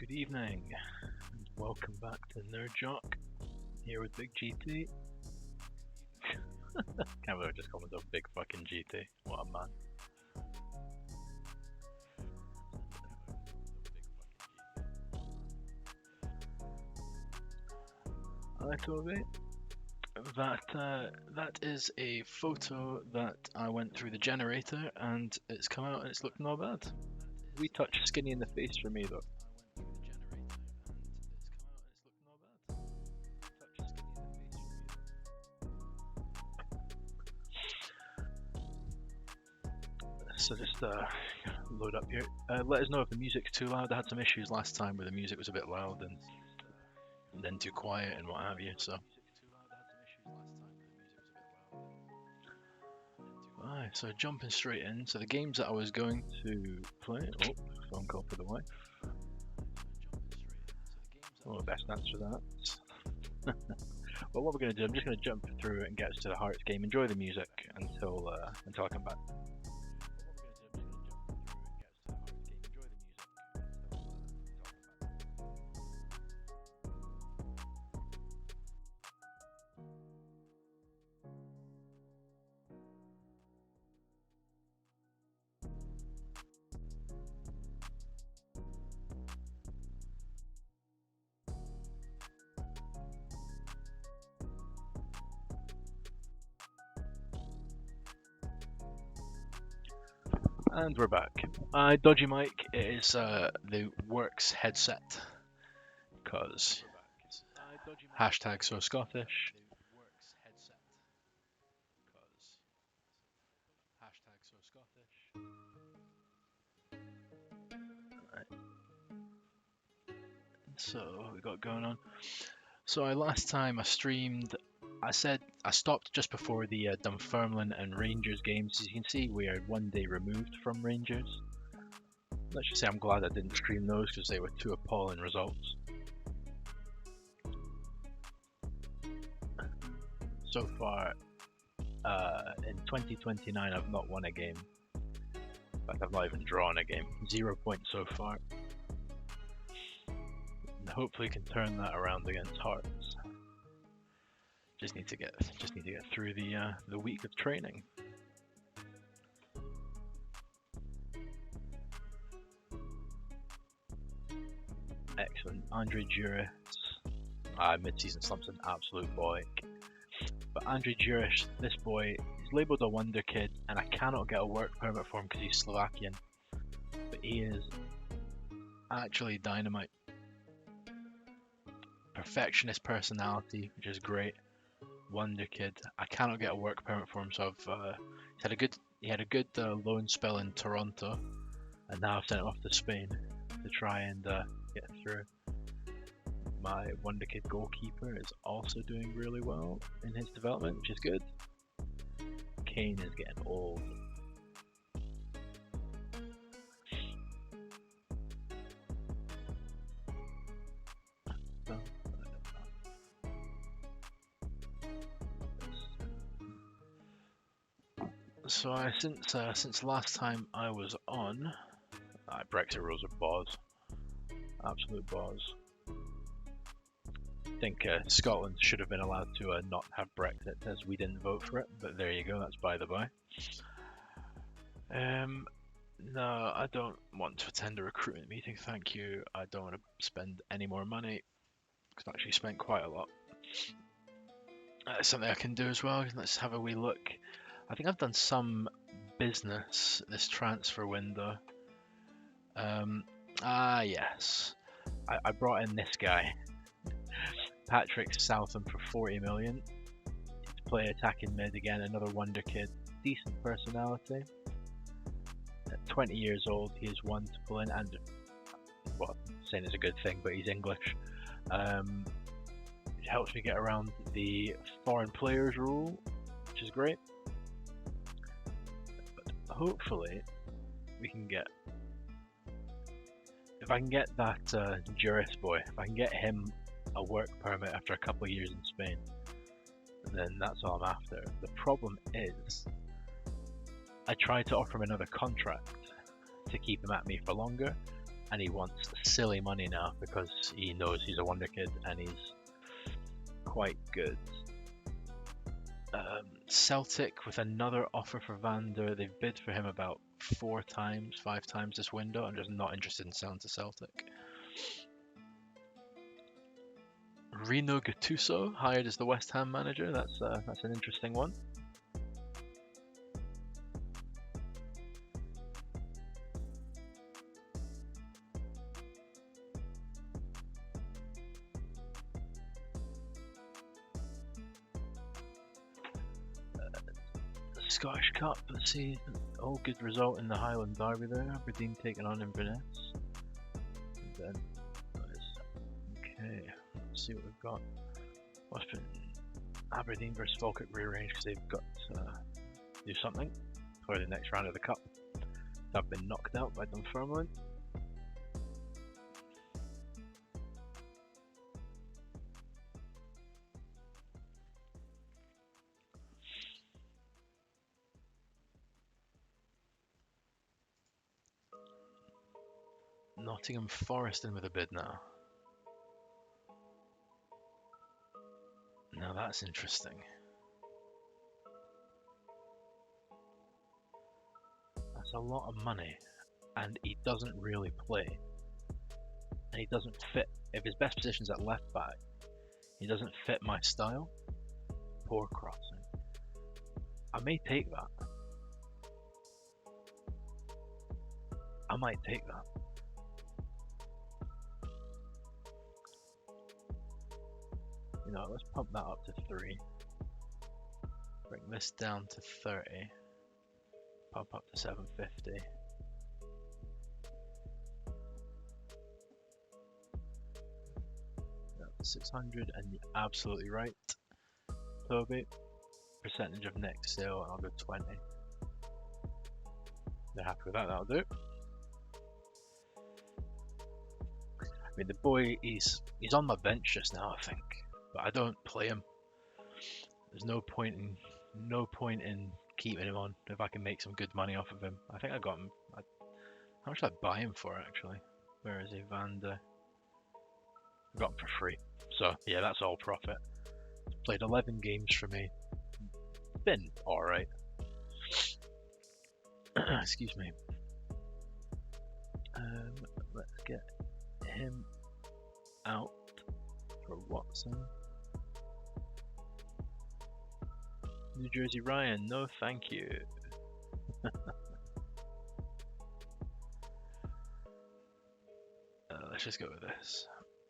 Good evening, and welcome back to Nerd Jock, here with Big GT. Can't believe I just called myself Big fucking GT. What a man. Hi Toby. That is a photo that I went through the generator and it's come out and it's looking not bad. We touch skinny in the face for me though. So just load up here. Let us know if the music's too loud. I had some issues last time where the music was a bit loud and then too quiet and what have you. So. Alright, so jumping straight in. So the games that I was going to play. Oh, phone call for the wife. Oh, best answer that. Well, what we're going to do, I'm just going to jump through it and get us to the Hearts game. Enjoy the music until I come back. And we're back. Dodgy mic is the works headset, because hashtag so Scottish. Right. So what we got going on? So last time I streamed, I said I stopped just before the Dunfermline and Rangers games. As you can see, we are one day removed from Rangers. Let's just say I'm glad I didn't stream those because they were two appalling results. So far, in 2029, I've not won a game. In fact, I've not even drawn a game. 0 points so far. And hopefully, can turn that around against Hearts. Just need to get through the week of training. Excellent. Andre Juris. Mid-season slump's an absolute boy. But Andre Juris, this boy, he's labelled a wonder kid, and I cannot get a work permit for him because he's Slovakian. But he is actually dynamite. Perfectionist personality, which is great. Wonder kid. I cannot get a work permit for him, so I've he had a good loan spell in Toronto, and now I've sent him off to Spain to try and get through. My wonder kid goalkeeper is also doing really well in his development, which is good. Kane is getting old. So since last time I was on, Brexit rules are balls, absolute balls. I think Scotland should have been allowed to not have Brexit, as we didn't vote for it. But there you go, that's by the by. No, I don't want to attend a recruitment meeting, thank you. I don't want to spend any more money, because I've actually spent quite a lot. Something I can do as well. Let's have a wee look. I think I've done some business this transfer window. Yes. I brought in this guy, Patrick Southam, for 40 million. To play attacking mid again, another wonder kid. Decent personality. At 20 years old, he is one to pull in, and well, saying it's a good thing, but he's English. It helps me get around the foreign players rule, which is great. Hopefully we can get, if I can get that Juris boy, if I can get him a work permit after a couple of years in Spain, then that's all I'm after. The problem is I tried to offer him another contract to keep him at me for longer, and he wants silly money now because he knows he's a wonder kid and he's quite good. Celtic with another offer for Van der. They've bid for him about 5 times this window. I'm just not interested in selling to Celtic. Rino Gattuso hired as the West Ham manager. That's an interesting one. Scottish Cup, let's see, all good result in the Highland Derby there, Aberdeen taking on Inverness. And then, okay, let's see what we've got. What's been Aberdeen versus Falkirk rearranged because they've got to do something for the next round of the Cup. They've been knocked out by Dunfermline. Nottingham Forest in with a bid now. Now that's interesting. That's a lot of money, and he doesn't really play. And he doesn't fit. If his best position's at left back, he doesn't fit my style. Poor crossing. I may take that. I might take that. You know, let's pump that up to 3. Bring this down to 30. Pump up to 750. Up to 600, and you're absolutely right, Toby. Percentage of next sale, I'll go 20. They're happy with that, that'll do. I mean, the boy, he's on my bench just now, I think, but I don't play him. There's no point in keeping him on if I can make some good money off of him. I think I got him. How much did I buy him for actually? Where is he, Vanda? I got him for free. So yeah, that's all profit. He's played 11 games for me. Been all right. Excuse me. Let's get him out for Watson. New Jersey Ryan, no thank you. Let's just go with this.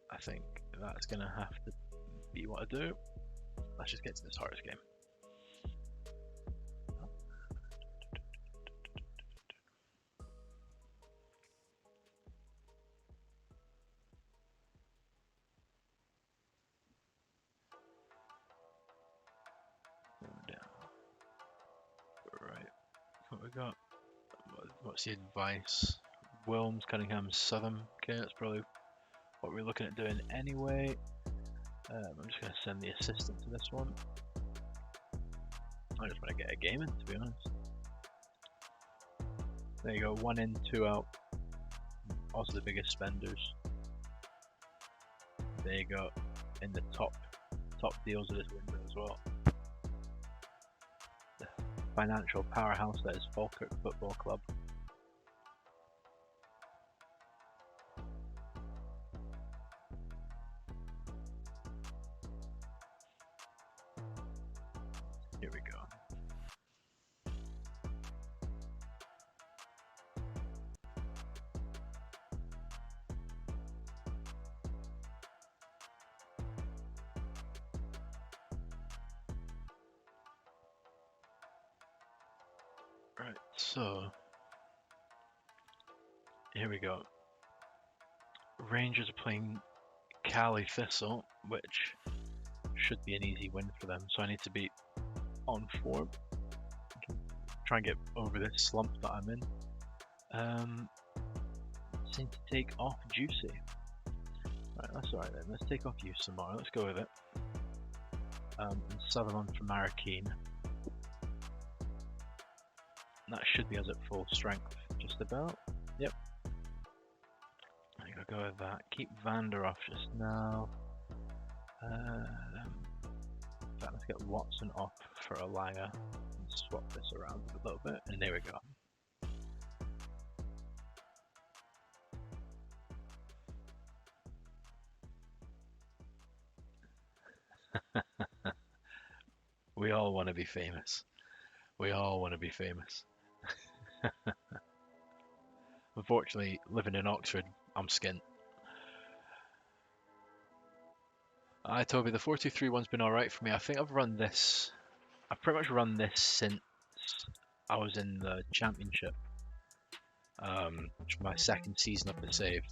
I think that's gonna have to be what I do. Let's just get to this hardest game. Got what's the advice? Wilms, Cunningham, Southern. Okay, that's probably what we're looking at doing anyway. I'm just going to send the assistant to this one. I just want to get a game in, to be honest. There you go, 1 in, 2 out. Also the biggest spenders. There you go, in the top deals of this window as well. Financial powerhouse that is Falkirk Football Club. Here we go. Right, so here we go. Rangers are playing Cali Thistle, which should be an easy win for them. So I need to be on form. Try and get over this slump that I'm in. Seem to take off Juicy. Right, that's alright then. Let's take off you some more. Let's go with it. And Sutherland for Marrakeen. That should be us at full strength, just about. Yep. I'll go with that. Keep Vander off just now. Let's get Watson off for Alanga. Swap this around a little bit, and there we go. We all want to be famous. We all want to be famous. Unfortunately, living in Oxford, I'm skint. Hi Toby, the 4-2-3-1's been alright for me. I think I've pretty much run this since I was in the championship. Which was my second season of the save.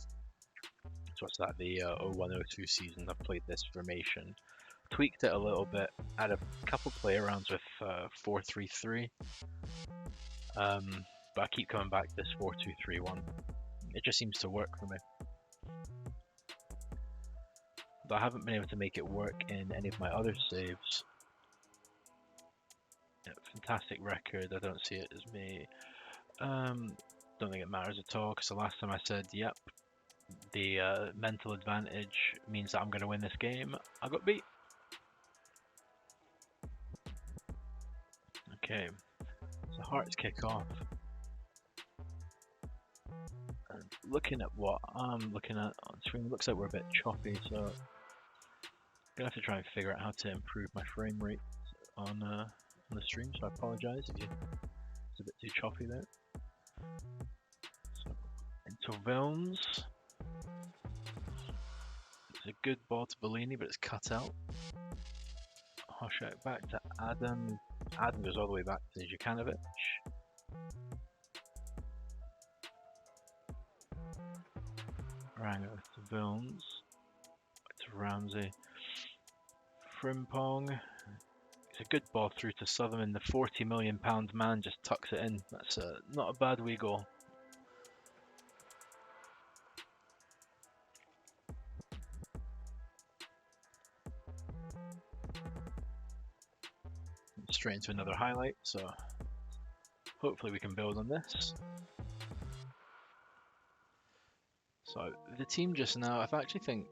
So what's that, the 01-02 season, I've played this formation. Tweaked it a little bit, had a couple play arounds with 4-3-3. But I keep coming back to this 4-2-3-1. It just seems to work for me. But I haven't been able to make it work in any of my other saves. Yeah, fantastic record, I don't see it as me. Don't think it matters at all, because the last time I said, yep, the mental advantage means that I'm going to win this game, I got beat. Okay, so Hearts kick off. And looking at what I'm looking at on screen, it looks like we're a bit choppy, so I'm gonna have to try and figure out how to improve my frame rate on the stream. So I apologise if it's a bit too choppy there. So into Vilms, it's a good ball to Bellini, but it's cut out. Hoshak back to Adam. Adam goes all the way back to Jukanovic. Rango to Vilms. Back to Ramsey. Frimpong. It's a good ball through to Sutherland. The £40 million man just tucks it in. That's not a bad wee goal. Straight into another highlight, so hopefully we can build on this. So the team just now, I actually think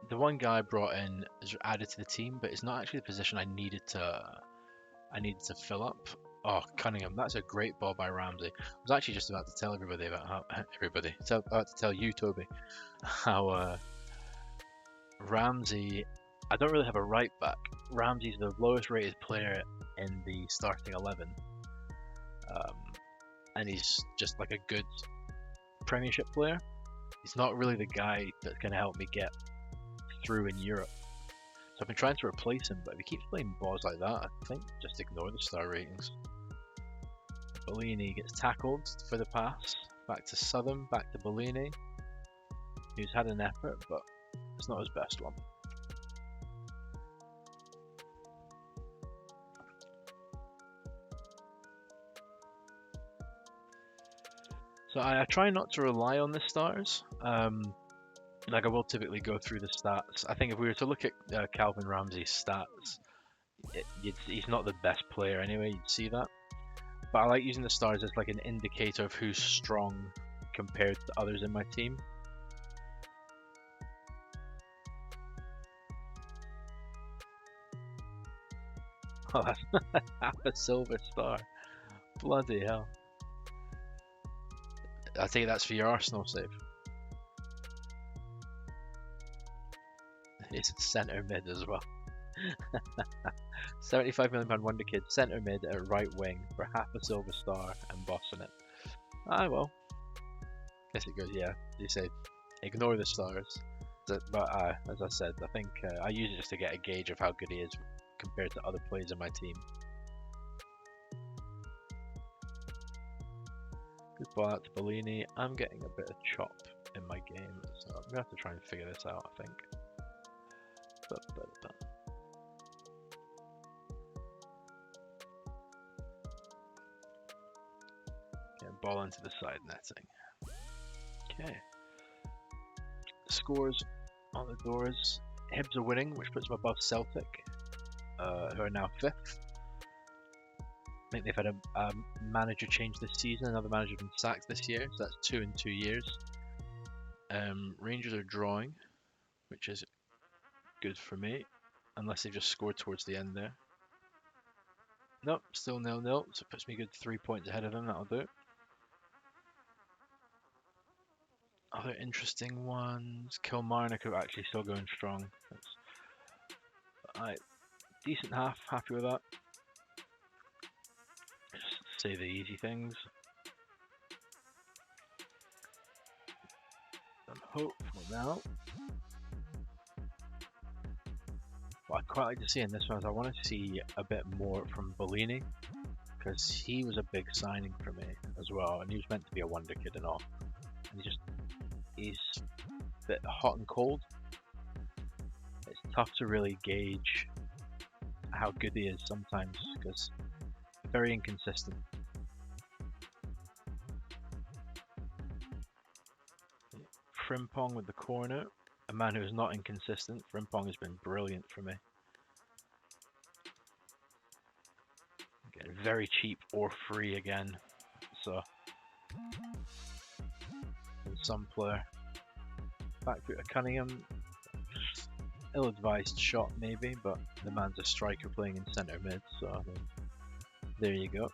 the one guy I brought in is added to the team, but it's not actually the position I needed to fill up. Oh, Cunningham, that's a great ball by Ramsey. I was actually just about to tell everybody about how about to tell you, Toby, how Ramsey. I don't really have a right back. Ramsey's the lowest rated player in the starting 11, and he's just like a good Premiership player. He's not really the guy that's going to help me get through in Europe. So I've been trying to replace him, but if he keeps playing balls like that, I think just ignore the star ratings. Bellini gets tackled for the pass. Back to Southern, back to Bellini, who's had an effort, but it's not his best one. So I try not to rely on the stars. Like I will typically go through the stats. I think if we were to look at Calvin Ramsey's stats, he's not the best player anyway, you'd see that. But I like using the stars as like an indicator of who's strong compared to others in my team. Oh, that's half a silver star. Bloody hell. I think that's for your Arsenal save. It's centre mid as well. £75 million wonder kid, centre mid at right wing for half a silver star and bossing it. Ah well. Guess it goes, yeah. You say ignore the stars. But as I said, I think I use it just to get a gauge of how good he is compared to other players in my team. Good ball out to Bellini. I'm getting a bit of chop in my game, so I'm gonna have to try and figure this out, I think. Get ball into the side netting. Okay. Scores on the doors. Hibs are winning, which puts them above Celtic, who are now 5th. I think they've had a manager change this season. Another manager been sacked this year, so that's 2 in 2 years. Rangers are drawing, which is good for me, unless they just scored towards the end there. Nope, still 0-0, so it puts me good 3 points ahead of them. That'll do. Other interesting ones. Kilmarnock are actually still going strong. That's decent half. Happy with that. Just say the easy things. I'm hopeful now. What I'd quite like to see in this one is I want to see a bit more from Bellini, because he was a big signing for me as well, and he was meant to be a wonder kid and all. And he's a bit hot and cold. It's tough to really gauge how good he is sometimes, because very inconsistent. Frimpong with the corner, a man who is not inconsistent. Frimpong has been brilliant for me. Getting very cheap or free again, so some player. Back to Cunningham, ill-advised shot maybe, but the man's a striker playing in centre mid, so there you go.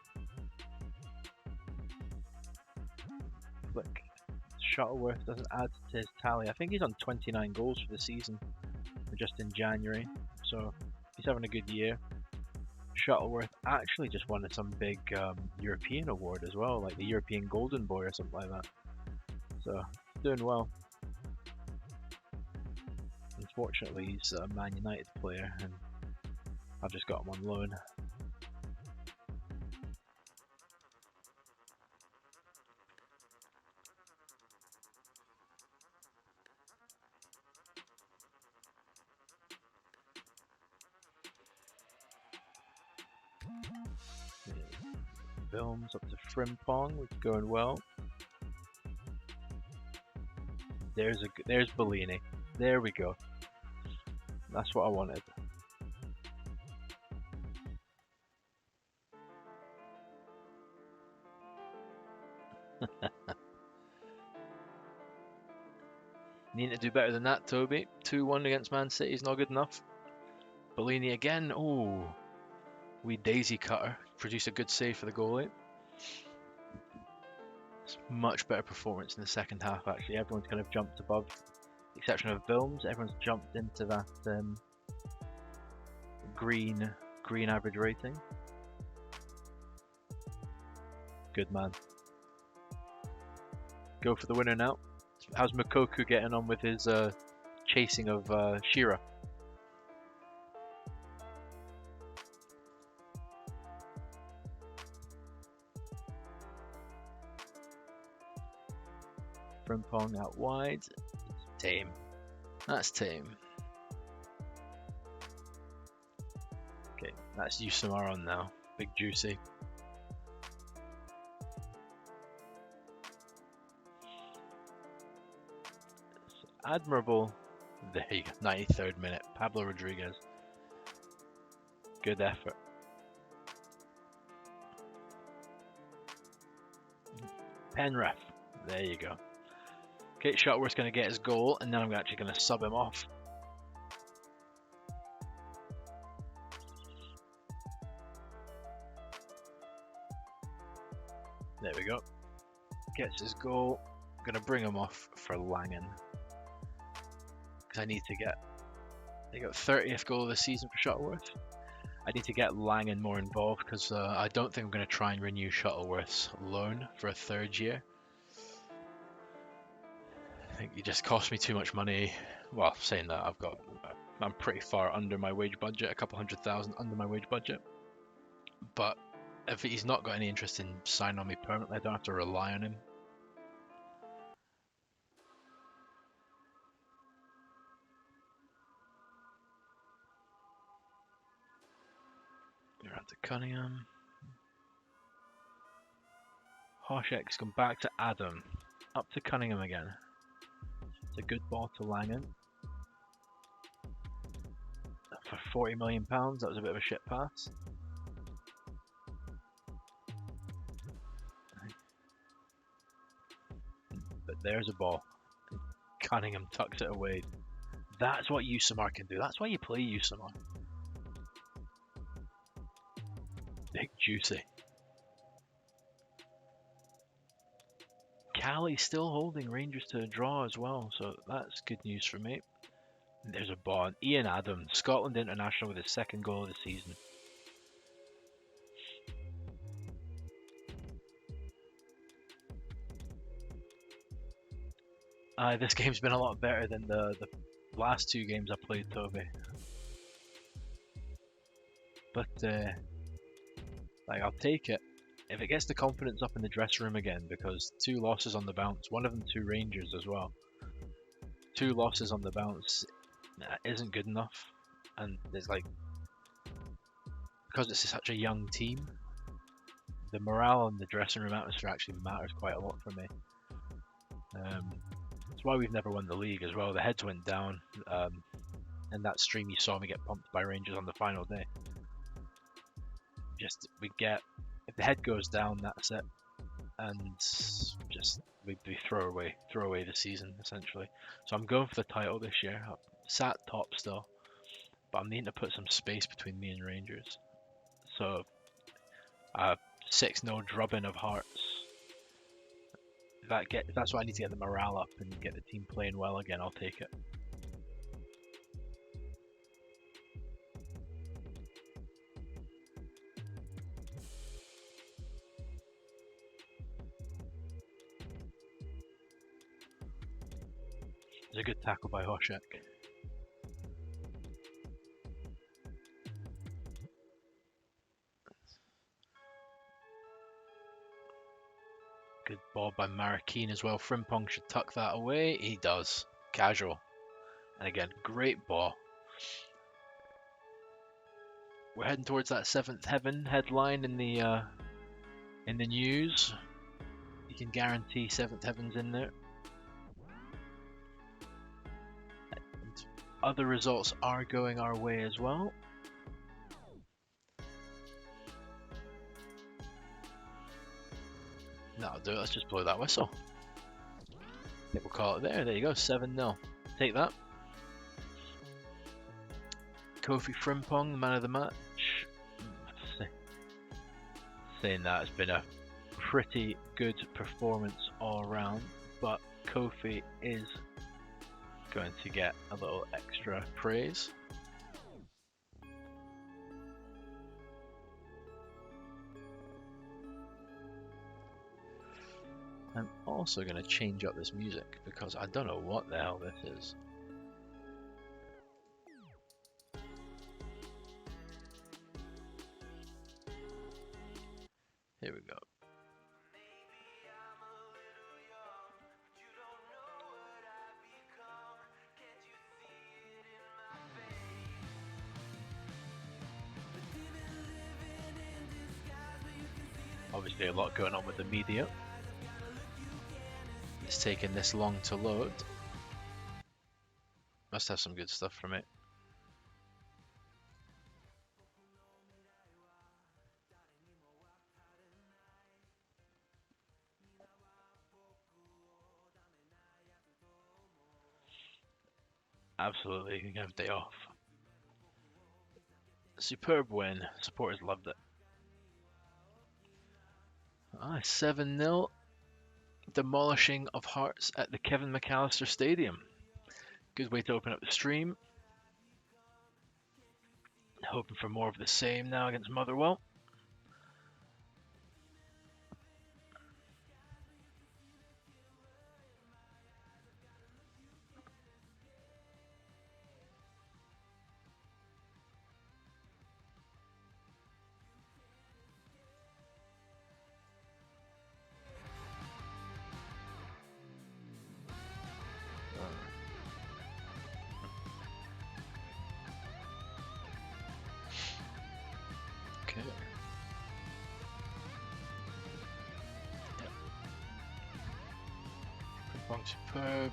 Flick. Shuttleworth doesn't add to his tally. I think he's on 29 goals for the season, just in January, so he's having a good year. Shuttleworth actually just won some big European award as well, like the European Golden Boy or something like that. So doing well. Unfortunately, he's a Man United player, and I've just got him on loan. Films up to Frimpong, which is going well. There's Bellini. There we go. That's what I wanted. Need to do better than that, Toby. 2-1 against Man City is not good enough. Bellini again. Oh, we daisy cutter. Produced a good save for the goalie. It's much better performance in the second half, actually. Everyone's kind of jumped above, with the exception of Vilms. Everyone's jumped into that green average rating. Good man. Go for the winner now. How's Mokoku getting on with his chasing of Shearer? Frimpong out wide. Tame. That's tame. Okay, that's Usamar on now. Big juicy. Admirable. There you go. 93rd minute. Pablo Rodriguez. Good effort. Penrith. There you go. Okay, Shuttleworth's going to get his goal, and then I'm actually going to sub him off. There we go. Gets his goal. I'm going to bring him off for Langen. Because I need to get... They got 30th goal of the season for Shuttleworth. I need to get Langen more involved, because I don't think I'm going to try and renew Shuttleworth's loan for a third year. I think it just cost me too much money. Well, saying that, I'm pretty far under my wage budget, a couple 100,000 under my wage budget. But if he's not got any interest in signing on me permanently, I don't have to rely on him. You're out to Cunningham. Hoshek's gone back to Adam. Up to Cunningham again. It's a good ball to Langen. For £40 million, that was a bit of a shit pass. But there's a ball. Cunningham tucks it away. That's what Usamar can do. That's why you play Usamar. Big juicy. Cali still holding Rangers to a draw as well, so that's good news for me. And there's a ball. Ian Adams, Scotland international with his second goal of the season. This game's been a lot better than the last two games I played, Toby. But like, I'll take it if it gets the confidence up in the dressing room again, because 2 losses on the bounce, one of them to Rangers as well. 2 losses on the bounce isn't good enough, and there's like, because it's such a young team, the morale and the dressing room atmosphere actually matters quite a lot for me. That's why we've never won the league as well. The heads went down, and that stream you saw me get pumped by Rangers on the final day. Just if the head goes down, that's it, and just we throw away the season essentially. So I'm going for the title this year. I'm sat top still, but I'm needing to put some space between me and Rangers. So 6-0 drubbing of Hearts. If that's what I need to get the morale up and get the team playing well again, I'll take it. It's a good tackle by Hoshek. Good ball by Marroquin as well. Frimpong should tuck that away. He does. Casual. And again, great ball. We're heading towards that 7th heaven headline in the news. You can guarantee 7th heaven's in there. And other results are going our way as well. That'll do it. Let's just blow that whistle. I think we'll call it there. There you go. 7-0. Take that. Kofi Frimpong, the man of the match. Saying that, it's been a pretty good performance all around, but Kofi is going to get a little extra praise. I'm also going to change up this music because I don't know what the hell this is. Here we go. Obviously a lot going on with the media. It's taken this long to load. Must have some good stuff from it. Absolutely, you can have a day off. Superb win. Supporters loved it. 7-0. Demolishing of Hearts at the Kevin McAllister Stadium. Good way to open up the stream. Hoping for more of the same now against Motherwell. Okay. Yep. Superb.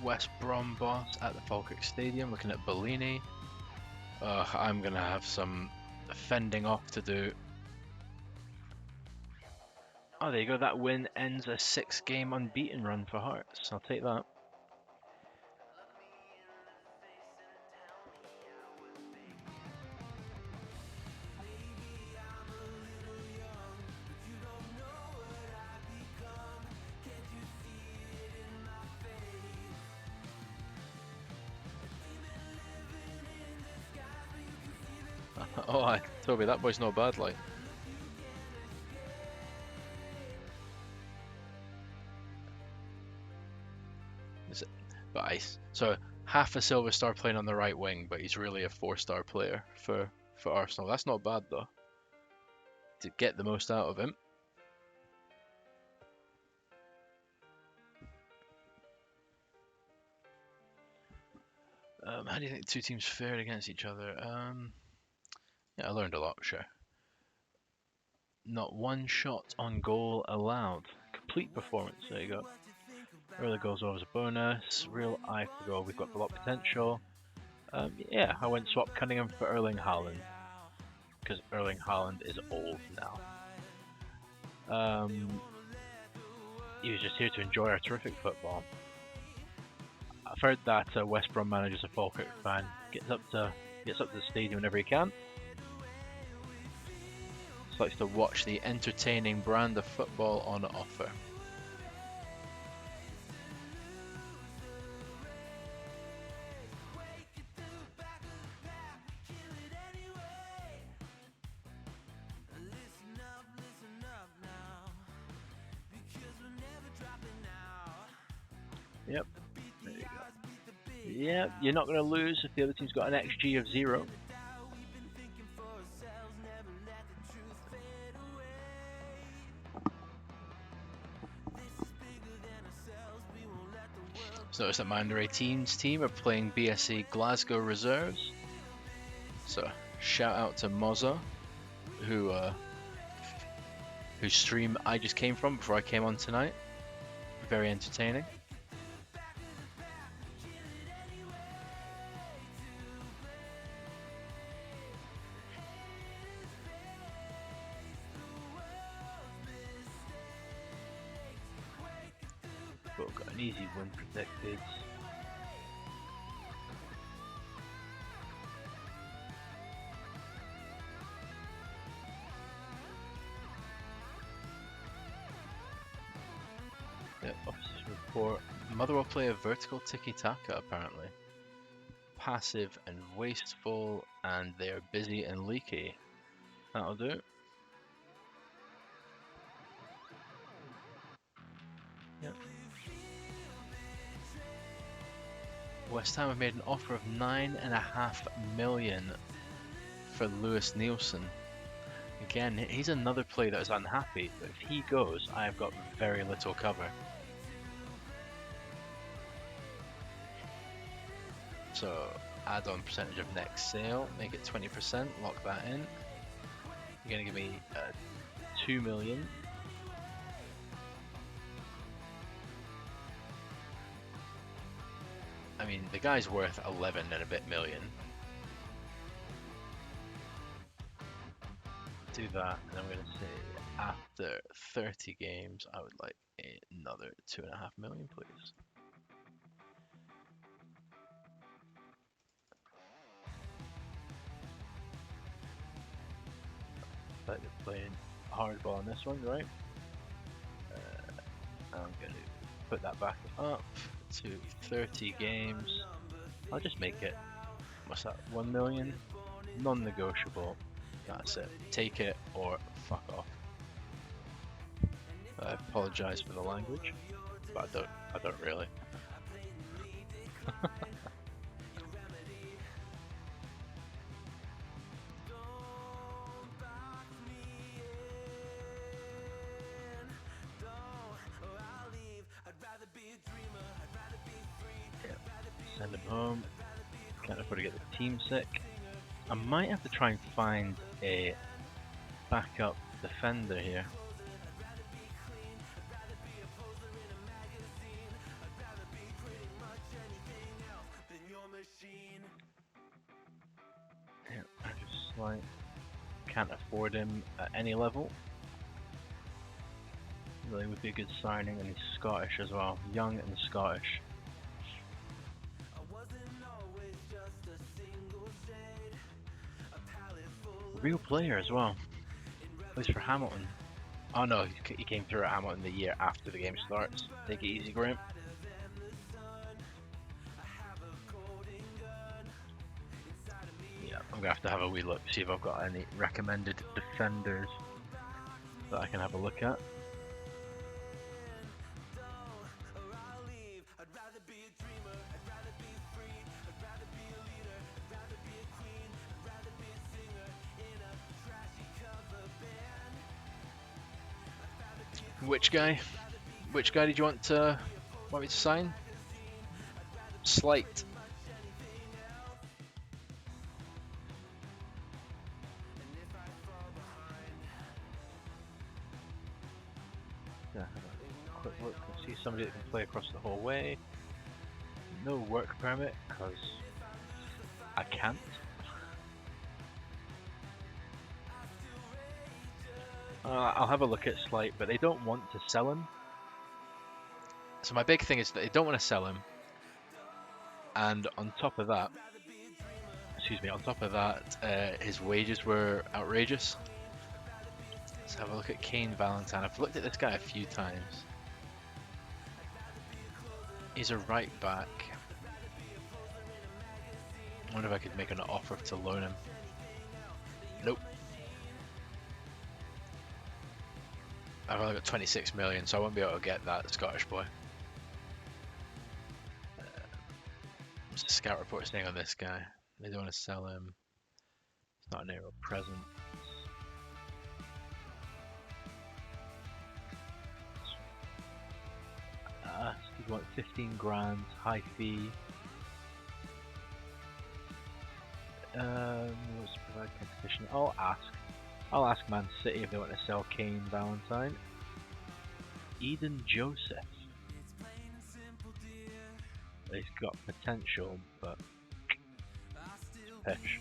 West Brom boss at the Falkirk Stadium, looking at Bellini. I'm gonna have some fending off to do. Oh, there you go. That win ends a 6-game unbeaten run for Hearts. I'll take that. Oh, Toby, that boy's not bad, like. But so half a silver star playing on the right wing, but he's really a 4-star player for Arsenal. That's not bad though. To get the most out of him. How do you think the two teams fared against each other? Yeah, I learned a lot, sure. Not one shot on goal allowed. Complete performance, there you go. Early goals always a bonus. Real eye for goal, we've got a lot of potential. Yeah, I went swap Cunningham for Erling Haaland. Because Erling Haaland is old now. He was just here to enjoy our terrific football. I've heard that West Brom manager's a Falkirk fan. Gets up to the stadium whenever he can. Just likes to watch the entertaining brand of football on offer. Yep, there you go. Yep, you're not going to lose if the other team's got an XG of 0. So notice that my under 18s team are playing BSC Glasgow Reserves. So shout out to Mozza, whose stream I just came from before I came on tonight. Very entertaining. But got an easy win predicted. The officers report Motherwell play a vertical tiki-taka apparently. Passive and wasteful, and they are busy and leaky. That'll do. Yep. West Ham have made an offer of $9.5 million for Lewis Nielsen. Again, he's another player that is unhappy, but if he goes, I've got very little cover. So, add on percentage of next sale, make it 20%, lock that in. You're going to give me $2 million. I mean, the guy's worth 11 and a bit million. Do that, and I'm going to say after 30 games, I would like another 2.5 million, please. But you're playing hardball on this one, right? I'm going to put that back up to 30 games. I'll just make it, what's that, 1 million? Non-negotiable. That's it. Take it or fuck off. I apologize for the language, but I don't really. Send him home. Can't afford to get the team sick. I might have to try and find a backup defender here. Yeah, I just like can't afford him at any level. Really would be a good signing, and he's Scottish as well, young and Scottish. Real player as well. Plays for Hamilton. Oh no, he came through at Hamilton the year after the game starts. Take it easy, Graham. Yeah, I'm gonna have to have a wee look, see if I've got any recommended defenders that I can have a look at. Which guy? Which guy did you want me to sign? Slight. Yeah, have a quick look. I see somebody that can play across the whole way. No work permit, because I can't. I'll have a look at Slight, but they don't want to sell him. So my big thing is that they don't want to sell him. And on top of that, his wages were outrageous. Let's have a look at Kane Valentine. I've looked at this guy a few times. He's a right back. I wonder if I could make an offer to loan him. Nope. I've only got 26 million, so I won't be able to get that Scottish boy. There's a scout report saying on this guy. They don't want to sell him. It's not an area present. You want 15 grand, high fee. What's to provide competition? I'll ask Man City if they want to sell Kane Valentine. Eden Joseph. He's got potential, but pish.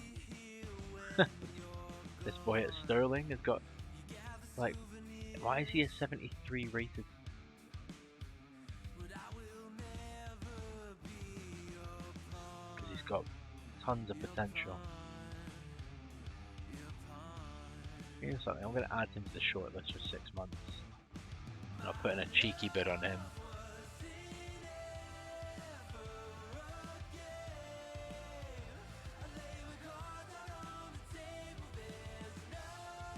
This boy at Sterling has got, like, why is he a 73 rated? Because he's got tons of potential. Here's something, I'm going to add him to the shortlist for 6 months. And I'll put in a cheeky bid on him.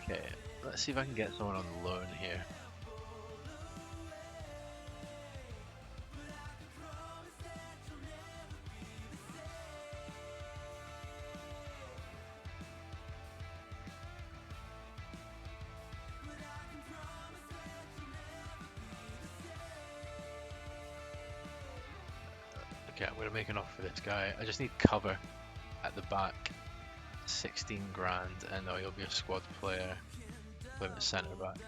Okay, let's see if I can get someone on loan here. Okay, I'm going to make an offer for this guy. I just need cover at the back. 16 grand, and no, he'll be a squad player. Play him at centre back.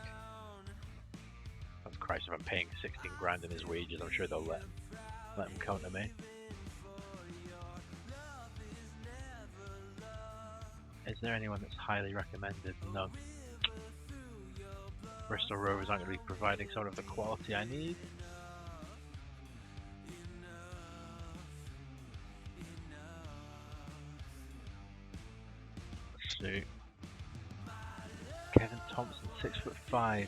Oh Christ, if I'm paying 16 grand in his wages, I'm sure they'll let him counter me. Is there anyone that's highly recommended? No. Bristol Rovers aren't going to be providing some of the quality I need. Suit. Kevin Thompson, 6'5".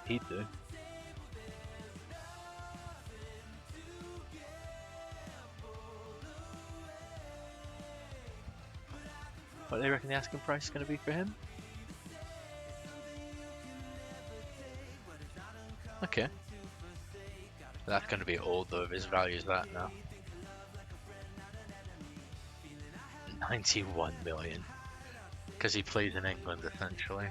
He'd do. What do they reckon the asking price is going to be for him? Okay. That's going to be old though, if his value is that now. 91 million. Because he plays in England, essentially.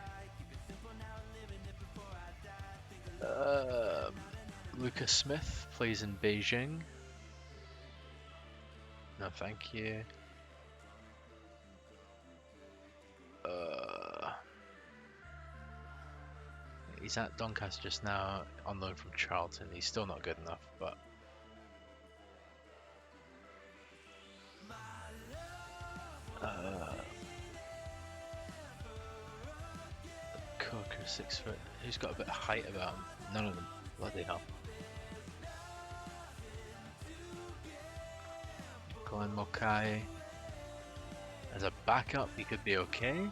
Lucas Smith plays in Beijing. No, thank you. He's at Doncaster just now, on loan from Charlton. He's still not good enough, but Coker, 6 foot. Who's got a bit of height about him? None of them. Bloody hell. Glenn Mokai. As a backup, he could be okay.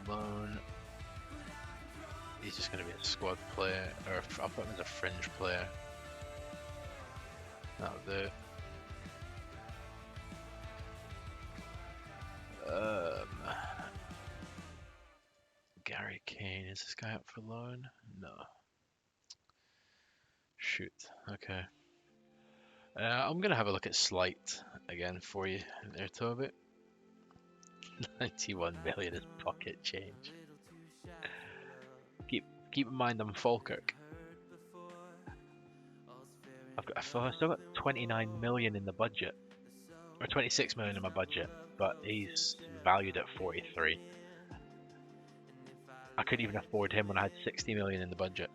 Loan. He's just going to be a squad player, or I'll put him as a fringe player. That'll do. Gary Kane, is this guy up for loan? No. Shoot. Okay. I'm gonna have a look at Slight again for you there, Toby. 91 million is pocket change. Keep in mind I'm Falkirk. I've still got 29 million in the budget, or 26 million in my budget, but he's valued at 43. I couldn't even afford him when I had 60 million in the budget.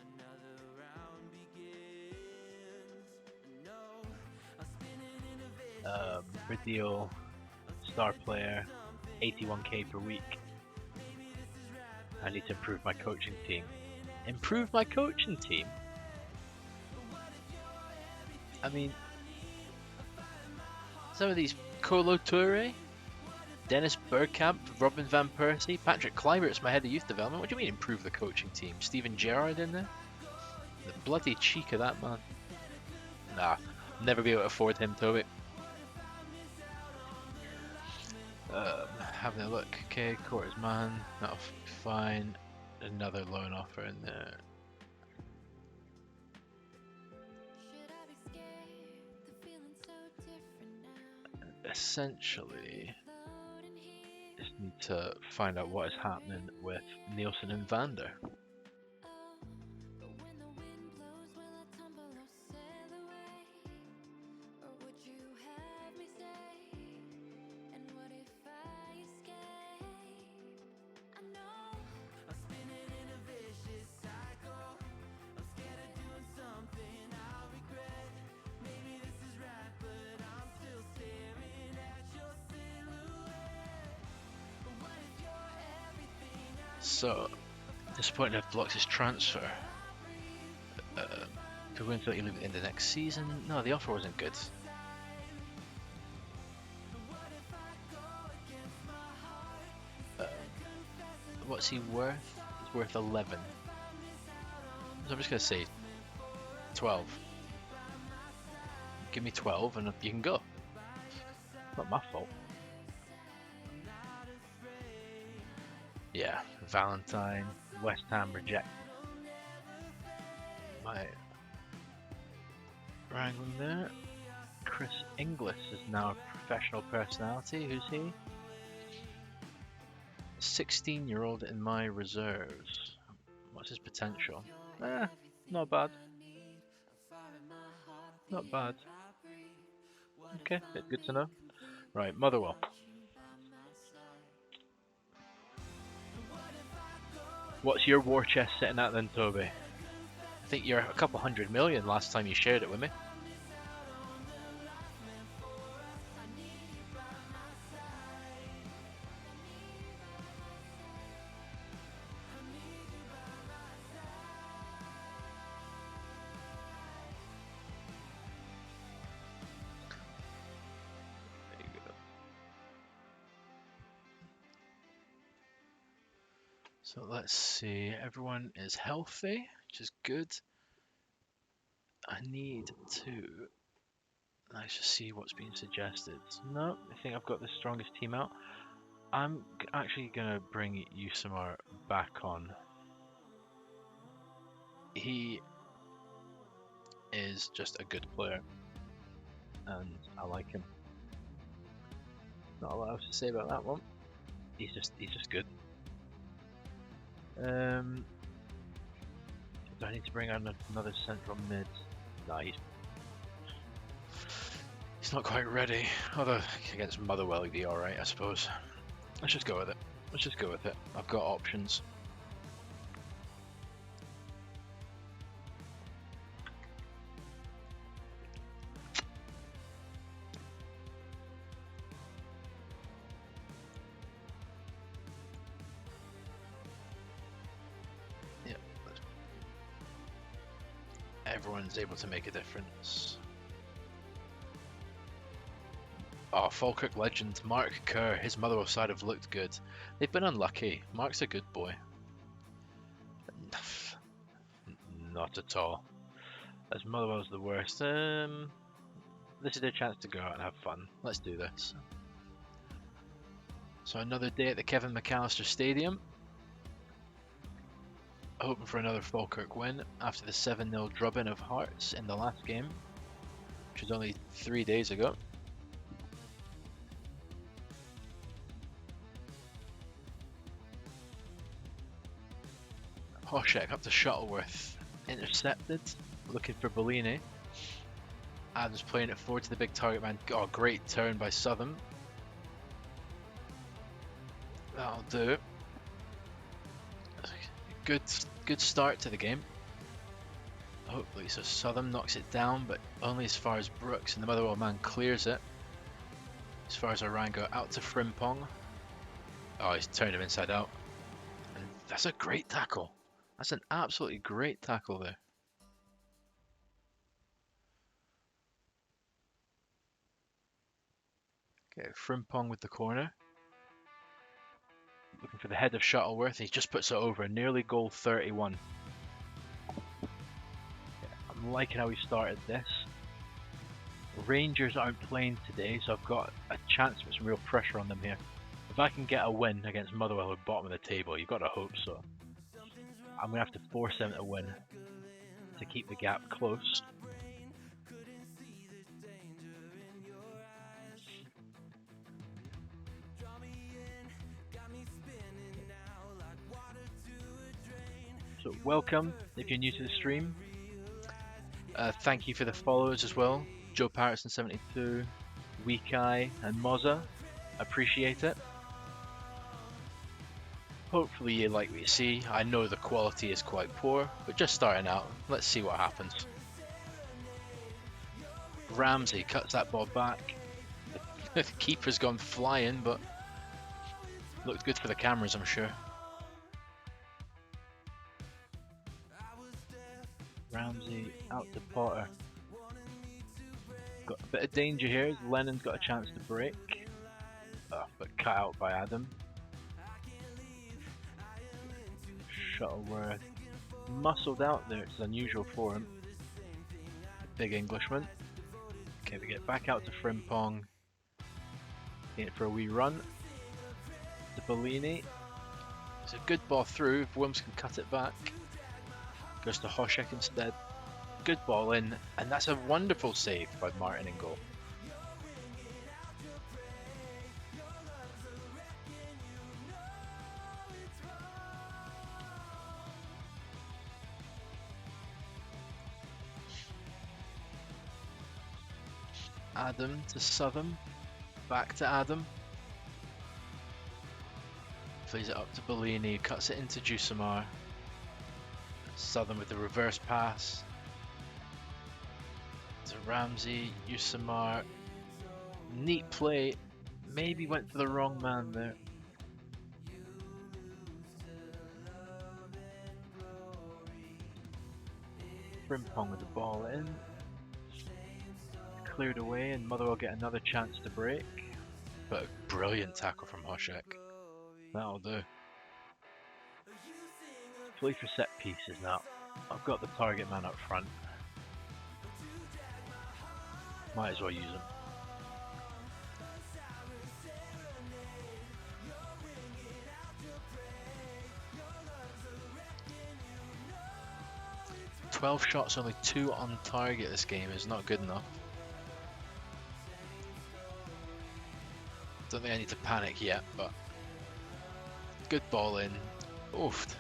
Redeal, star player, 81k per week. I need to improve my coaching team. Improve my coaching team? I mean, some of these Colo Toure, Dennis Bergkamp, Robin Van Persie, Patrick Kluivert's my head of youth development. What do you mean improve the coaching team? Steven Gerrard in there? The bloody cheek of that man. Nah, never be able to afford him, Toby. Having a look. Okay, Quarters man, that'll be fine. Another loan offer in there. Essentially, just need to find out what is happening with Nielsen and Vander. So, disappointing to have blocked his transfer. If we're going to let you leave at the end of next season, no, the offer wasn't good. What's he worth? He's worth 11. So I'm just going to say 12. Give me 12 and you can go. Not my fault. Yeah, Valentine, West Ham reject. My wrangling there. Chris Inglis is now a professional personality. Who's he? 16-year-old in my reserves. What's his potential? Not bad. Not bad. Okay, good to know. Right, Motherwell. What's your war chest sitting at then, Toby? I think you're a couple 100 million last time you shared it with me. So let's see, everyone is healthy, which is good. Let's just see what's being suggested. No, I think I've got the strongest team out. I'm actually going to bring Usamar back on. He is just a good player, and I like him. Not a lot else to say about that one. He's just good. Do I need to bring on another central mid? Nah, he's not quite ready. Although against Motherwell he'd be alright, I suppose. Let's just go with it. I've got options. Everyone's able to make a difference. Oh, Falkirk legend Mark Kerr. His Motherwell side have looked good. They've been unlucky. Mark's a good boy. And Not at all. As Motherwell's the worst. This is their chance to go out and have fun. Let's do this. So another day at the Kevin McAllister Stadium. Hoping for another Falkirk win after the 7-0 drubbing of Hearts in the last game, which was only 3 days ago. Hoshek up to Shuttleworth, intercepted, looking for Bellini. Adams playing it forward to the big target man. Oh, great turn by Southam. That'll do. Good start to the game. Hopefully, so Southam knocks it down, but only as far as Brooks, and the Motherwell man clears it. As far as Orango, out to Frimpong. Oh, he's turned him inside out. And that's a great tackle. That's an absolutely great tackle there. Okay, Frimpong with the corner. Looking for the head of Shuttleworth. He just puts it over. Nearly goal 31. I'm liking how he started this. Rangers aren't playing today, so I've got a chance to put some real pressure on them here. If I can get a win against Motherwell at the bottom of the table, you've got to hope so. I'm going to have to force them to win to keep the gap close. So welcome if you're new to the stream. Thank you for the followers as well. Joe Patterson 72, Weak Eye and Mozza. Appreciate it. Hopefully you like what you see. I know the quality is quite poor, but just starting out. Let's see what happens. Ramsey cuts that ball back. The keeper's gone flying, but looked good for the cameras, I'm sure. Ramsey out to Potter. Got a bit of danger here. Lennon's got a chance to break, but cut out by Adam. Shuttleworth muscled out there. It's unusual for him. Big Englishman. Okay, we get back out to Frimpong. In for a wee run. To Bellini. It's a good ball through. If Wilms can cut it back. Goes to Hoshek instead. Good ball in, and that's a wonderful save by Martin in goal. Adam to Southam. Back to Adam. Plays it up to Bellini. Cuts it into Jusamar. Southern with the reverse pass to Ramsey, Jusamar, neat play, maybe went for the wrong man there. Frimpong with the ball in, cleared away and Motherwell get another chance to break, but a brilliant tackle from Hoshek, that'll do. Play for set pieces now. I've got the target man up front. Might as well use him. "12 shots, only 2 on target this game is not good enough. Don't think I need to panic yet, but good ball in. Oofed.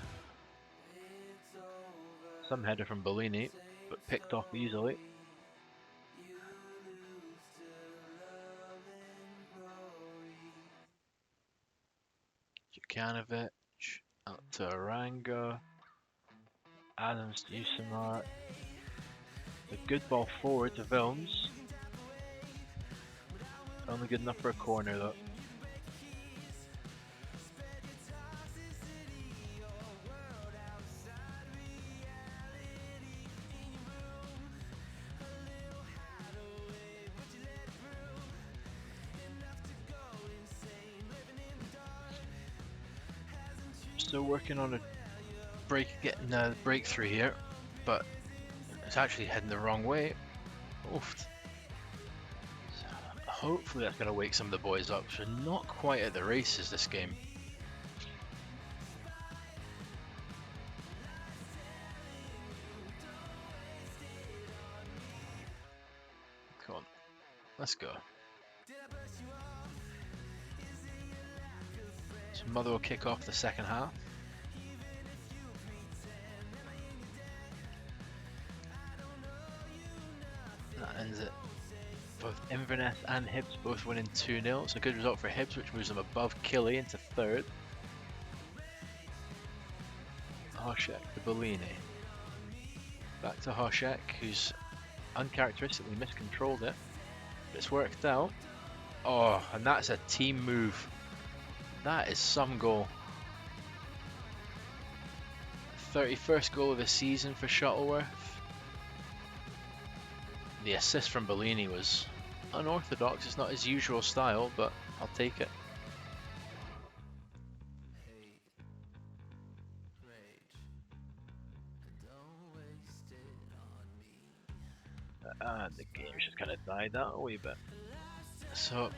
Some header from Bellini, but picked off easily. Jukanovic out to Orango. Adams to Jusamar. A good ball forward to Vilms. Only good enough for a corner though. Still working on a getting a breakthrough here, but it's actually heading the wrong way. Oof. So hopefully that's going to wake some of the boys up. So not quite at the races this game. Come on, let's go. So Mother will kick off the second half. That ends it. Both Inverness and Hibs both winning 2-0. It's a good result for Hibs, which moves them above Killy into third. Hoshek to Bellini. Back to Hoshek, who's uncharacteristically miscontrolled it. But it's worked out. Oh, and that's a team move. That is some goal. 31st goal of the season for Shuttleworth. The assist from Bellini was unorthodox. It's not his usual style, but I'll take it. The game's just kind of died out a wee bit. So,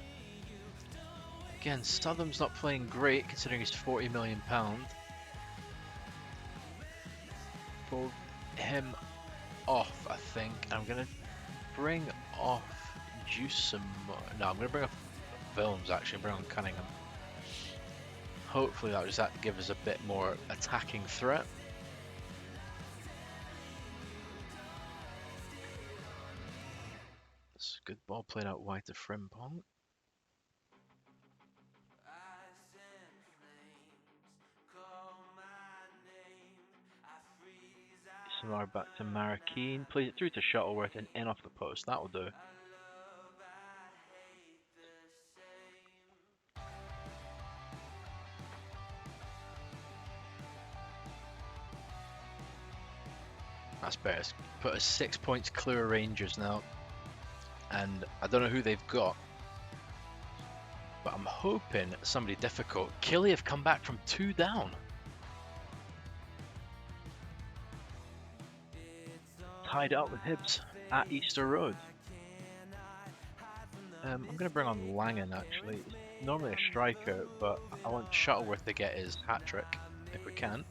again, Southern's not playing great considering he's £40 million. Pulled him off, I think. I'm going to bring off Juicem. No, I'm going to bring off Films actually, bring on Cunningham. Hopefully that will just give us a bit more attacking threat. It's a good ball played out wide to Frimpong. Samar back to Marrakeen, plays it through to Shuttleworth and in off the post. That will do. That's better. It's put us 6 points clear of Rangers now, and I don't know who they've got, but I'm hoping somebody difficult. Killy have come back from 2 down. Tied up with Hibs at Easter Road. I'm going to bring on Langan actually. Normally a striker, but I want Shuttleworth to get his hat-trick if we can.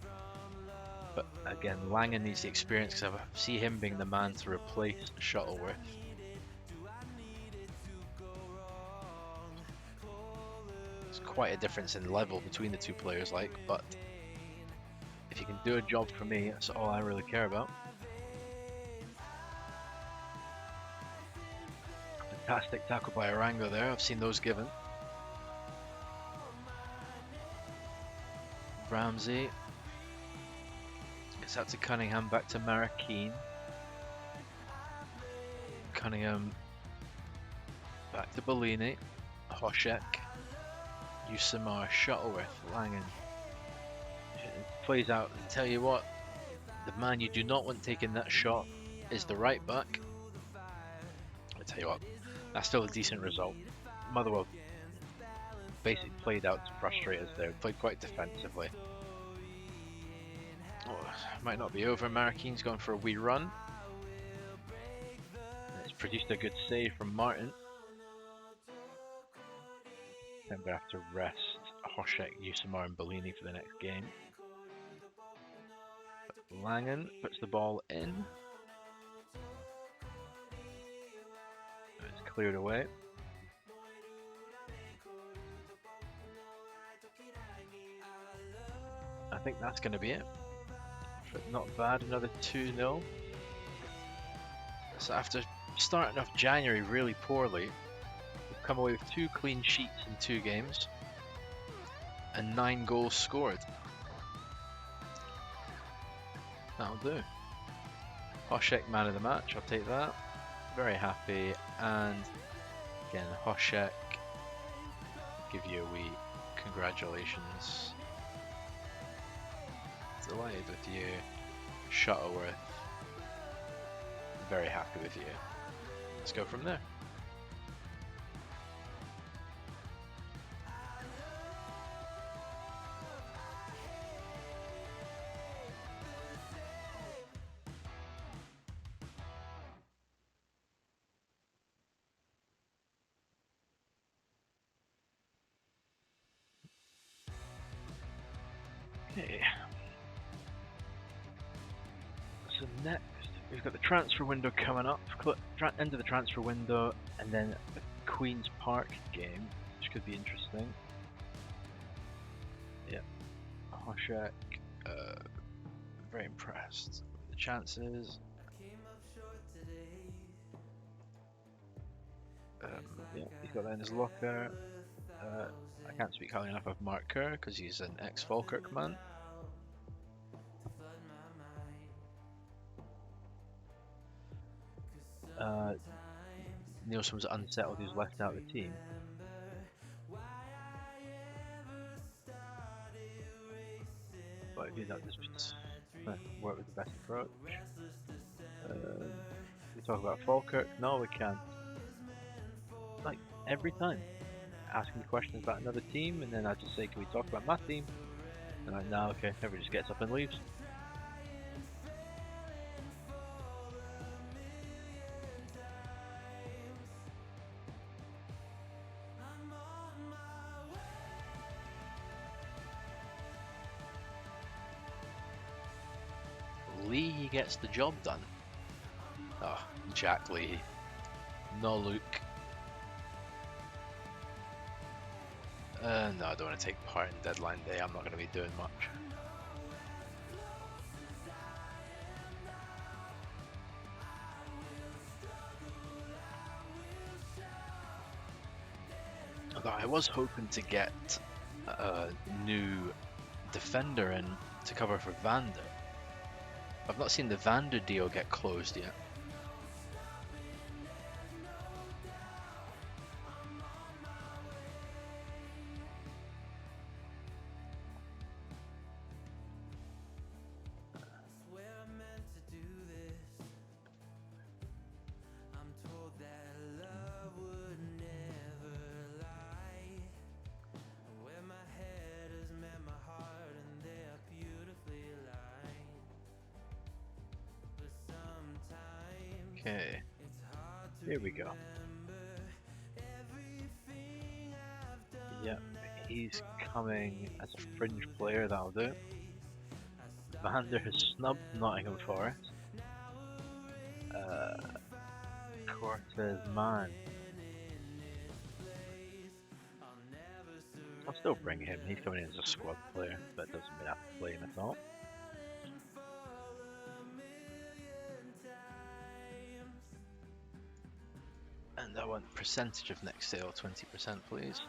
But again, Langan needs the experience because I see him being the man to replace Shuttleworth. There's quite a difference in level between the two players, but if you can do a job for me, that's all I really care about. Fantastic tackle by Arango there, I've seen those given. Ramsey. Gets out to Cunningham, back to Marrakeen. Cunningham. Back to Bellini. Hoshek. Usamar, Shuttleworth, Langan. Plays out, and tell you what, the man you do not want taking that shot is the right back. I tell you what, that's still a decent result. Motherwell basically played out to frustrate us there, played quite defensively. Oh, might not be over. Marrakeen's gone for a wee run. It's produced a good save from Martin. Then we have to rest Hoshek, Usamar and Bellini for the next game. But Langan puts the ball in. It's cleared away. I think that's going to be it. But not bad, another 2-0. So after starting off January really poorly, we've come away with 2 clean sheets in 2 games and 9 goals scored. That'll do. Hoshek man of the match, I'll take that. Very happy, and again Hoshek, give you a wee congratulations. Delighted with you. Shuttleworth, very happy with you. Let's go from there. Okay. So next, we've got the transfer window coming up. End of the transfer window, and then the Queen's Park game, which could be interesting. Yep. Hoshek, very impressed with the chances. Yeah, he's got that in his locker. I can't speak highly enough of Mark Kerr because he's an ex-Falkirk man. Nielsen was unsettled, he was left out of the team. But if he's not just work with the best approach. We talk about Falkirk? No, we can't. Like, every time. Asking me questions about another team, and then I just say, can we talk about my team? And I'm like, no, okay. Everybody just gets up and leaves. Lee gets the job done. Oh, Jack Lee. No Luke. No, I don't want to take part in deadline day. I'm not going to be doing much. Although I was hoping to get a new defender in to cover for Vander. I've not seen the Vander deal get closed yet. Okay, here we go. Yep, he's coming as a fringe player, that'll do. Vander has snubbed Nottingham Forest. Cortez, man. I'll still bring him, he's coming in as a squad player, but it doesn't mean I have to play him at all. And I want percentage of next sale, 20% please.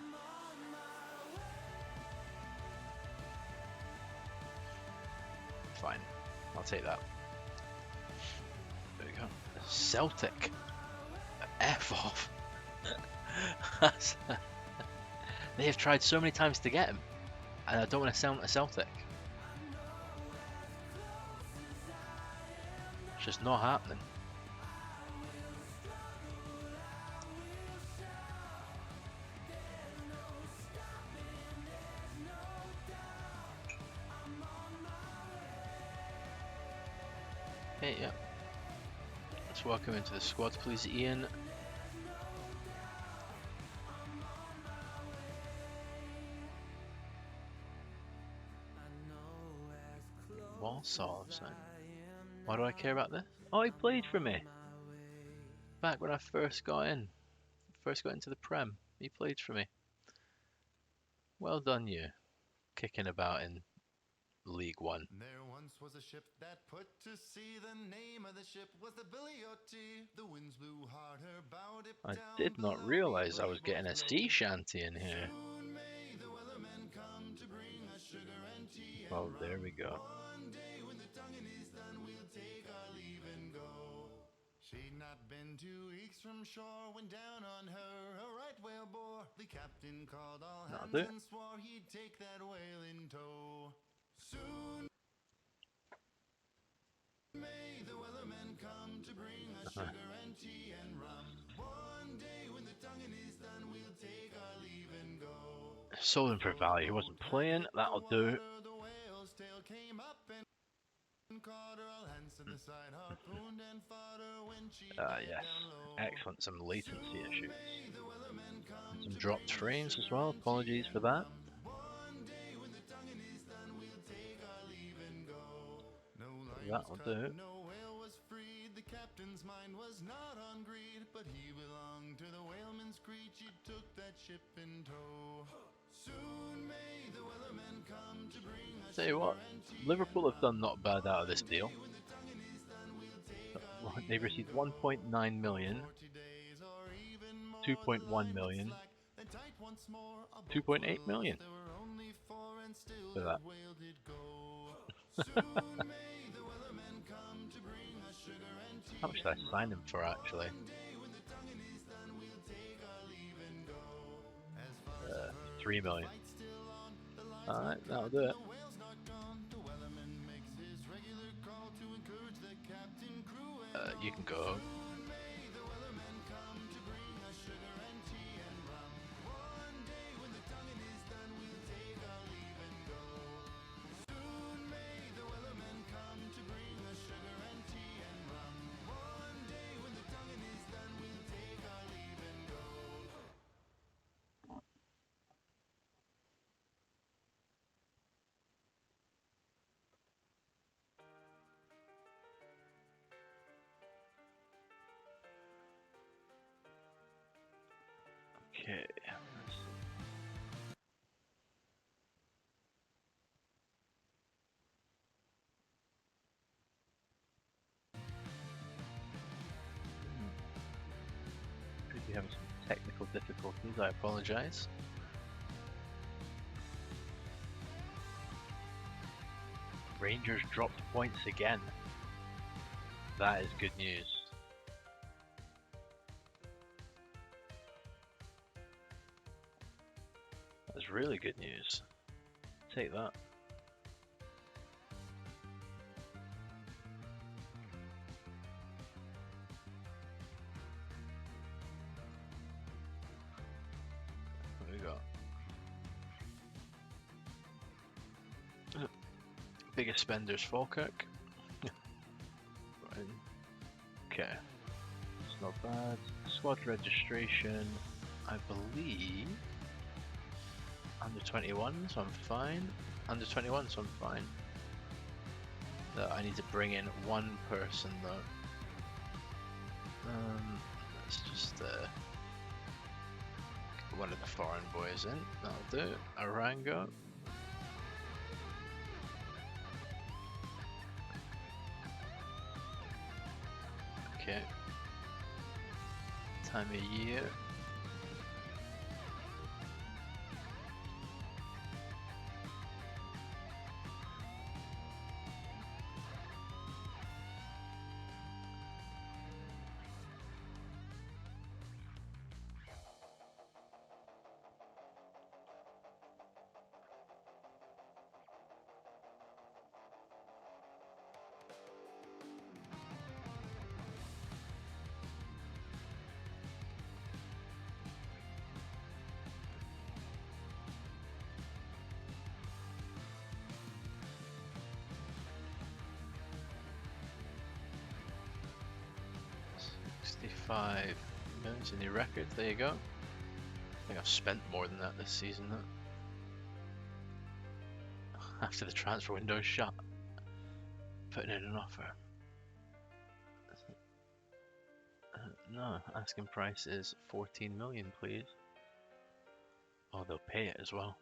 Fine, I'll take that. There we go. Celtic. F off. They have tried so many times to get him, and I don't want to sell him to Celtic. It's just not happening. Hey, yeah. Let's welcome into the squad, please, Ian. Walsall, son. Why do I care about this? Oh, he played for me. Back when I first got into the Prem. He played for me. Well done, you. Kicking about in League One. There once was a ship that put to sea. The name of the ship was the Billy O.T. The winds blew hard, her bow dipped I down did not below. realize I was getting a sea shanty in here. Soon may the weathermen come to bring us sugar and tea and Well, rum. there we go. One day when the tonguing is done, we'll take our leave and go. She'd not been 2 weeks from shore when down on her a right whale bore. The captain called all hands and swore he'd take that whale in tow. Soon may the weathermen come to bring us sugar and tea and rum. One day when the tonguing is done, we'll take our leave and go. Sold him for value. He wasn't playing. That'll do. The whale's tail came up and caught her. All hands to the side, harpooned and fought her when she Yes. Excellent. Some latency issues. Some dropped frames as well. Apologies for that. That'll do. No whale was freed. The captain's mind was not on greed, but he belonged to the whaleman's creed. She took that ship in tow. Soon may the wellerman come to bring us. Tell you what, Liverpool have done not bad out of this deal. They've received 1.9 million, 2.1 million, 2.8 million for that. How much did I sign him for, actually? 3 million. Alright, that'll do it. You can go. Okay. Could be having some technical difficulties, I apologize. Rangers dropped points again. That is good news. That's really good news. Take that. What do we got? Biggest spenders, Falkirk. Okay. It's not bad. Squad registration, I believe. Under 21, so I'm fine. Under 21, so I'm fine. I need to bring in one person though. Let's just get one of the foreign boys in. That'll do. Arango. Okay. Time of year. $5 in the record, there you go. I think I've spent more than that this season though. After the transfer window shut. Putting in an offer. No, asking price is 14 million please. Oh, they'll pay it as well.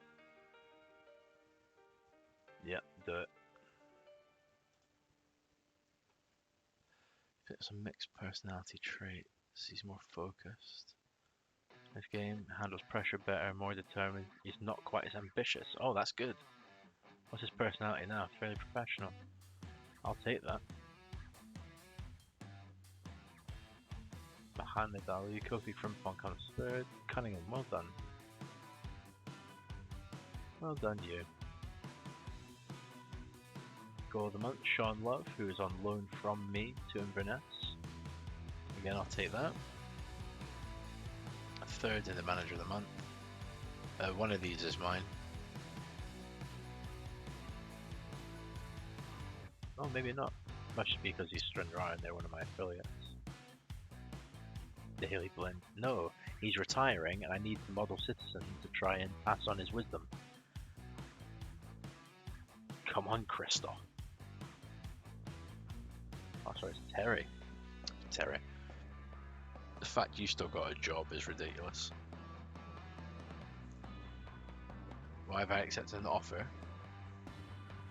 Yep, do it. Fits a mixed personality trait. He's more focused. This game handles pressure better, more determined. He's not quite as ambitious. Oh, that's good. What's his personality now? Fairly professional. I'll take that. Mohamed Ali, Kofi Frimpong comes third. Cunningham, well done. Well done, you. Goal of the month, Sean Love, who is on loan from me to Inverness. Again, I'll take that. A third in the manager of the month. One of these is mine. Oh, maybe not. Must be because he's Stranraer and they're one of my affiliates. Daily Blend. No, he's retiring and I need the model citizen to try and pass on his wisdom. Come on, Crystal. sorry, it's Terry. Terry. The fact you still got a job is ridiculous. Why have I accepted an offer?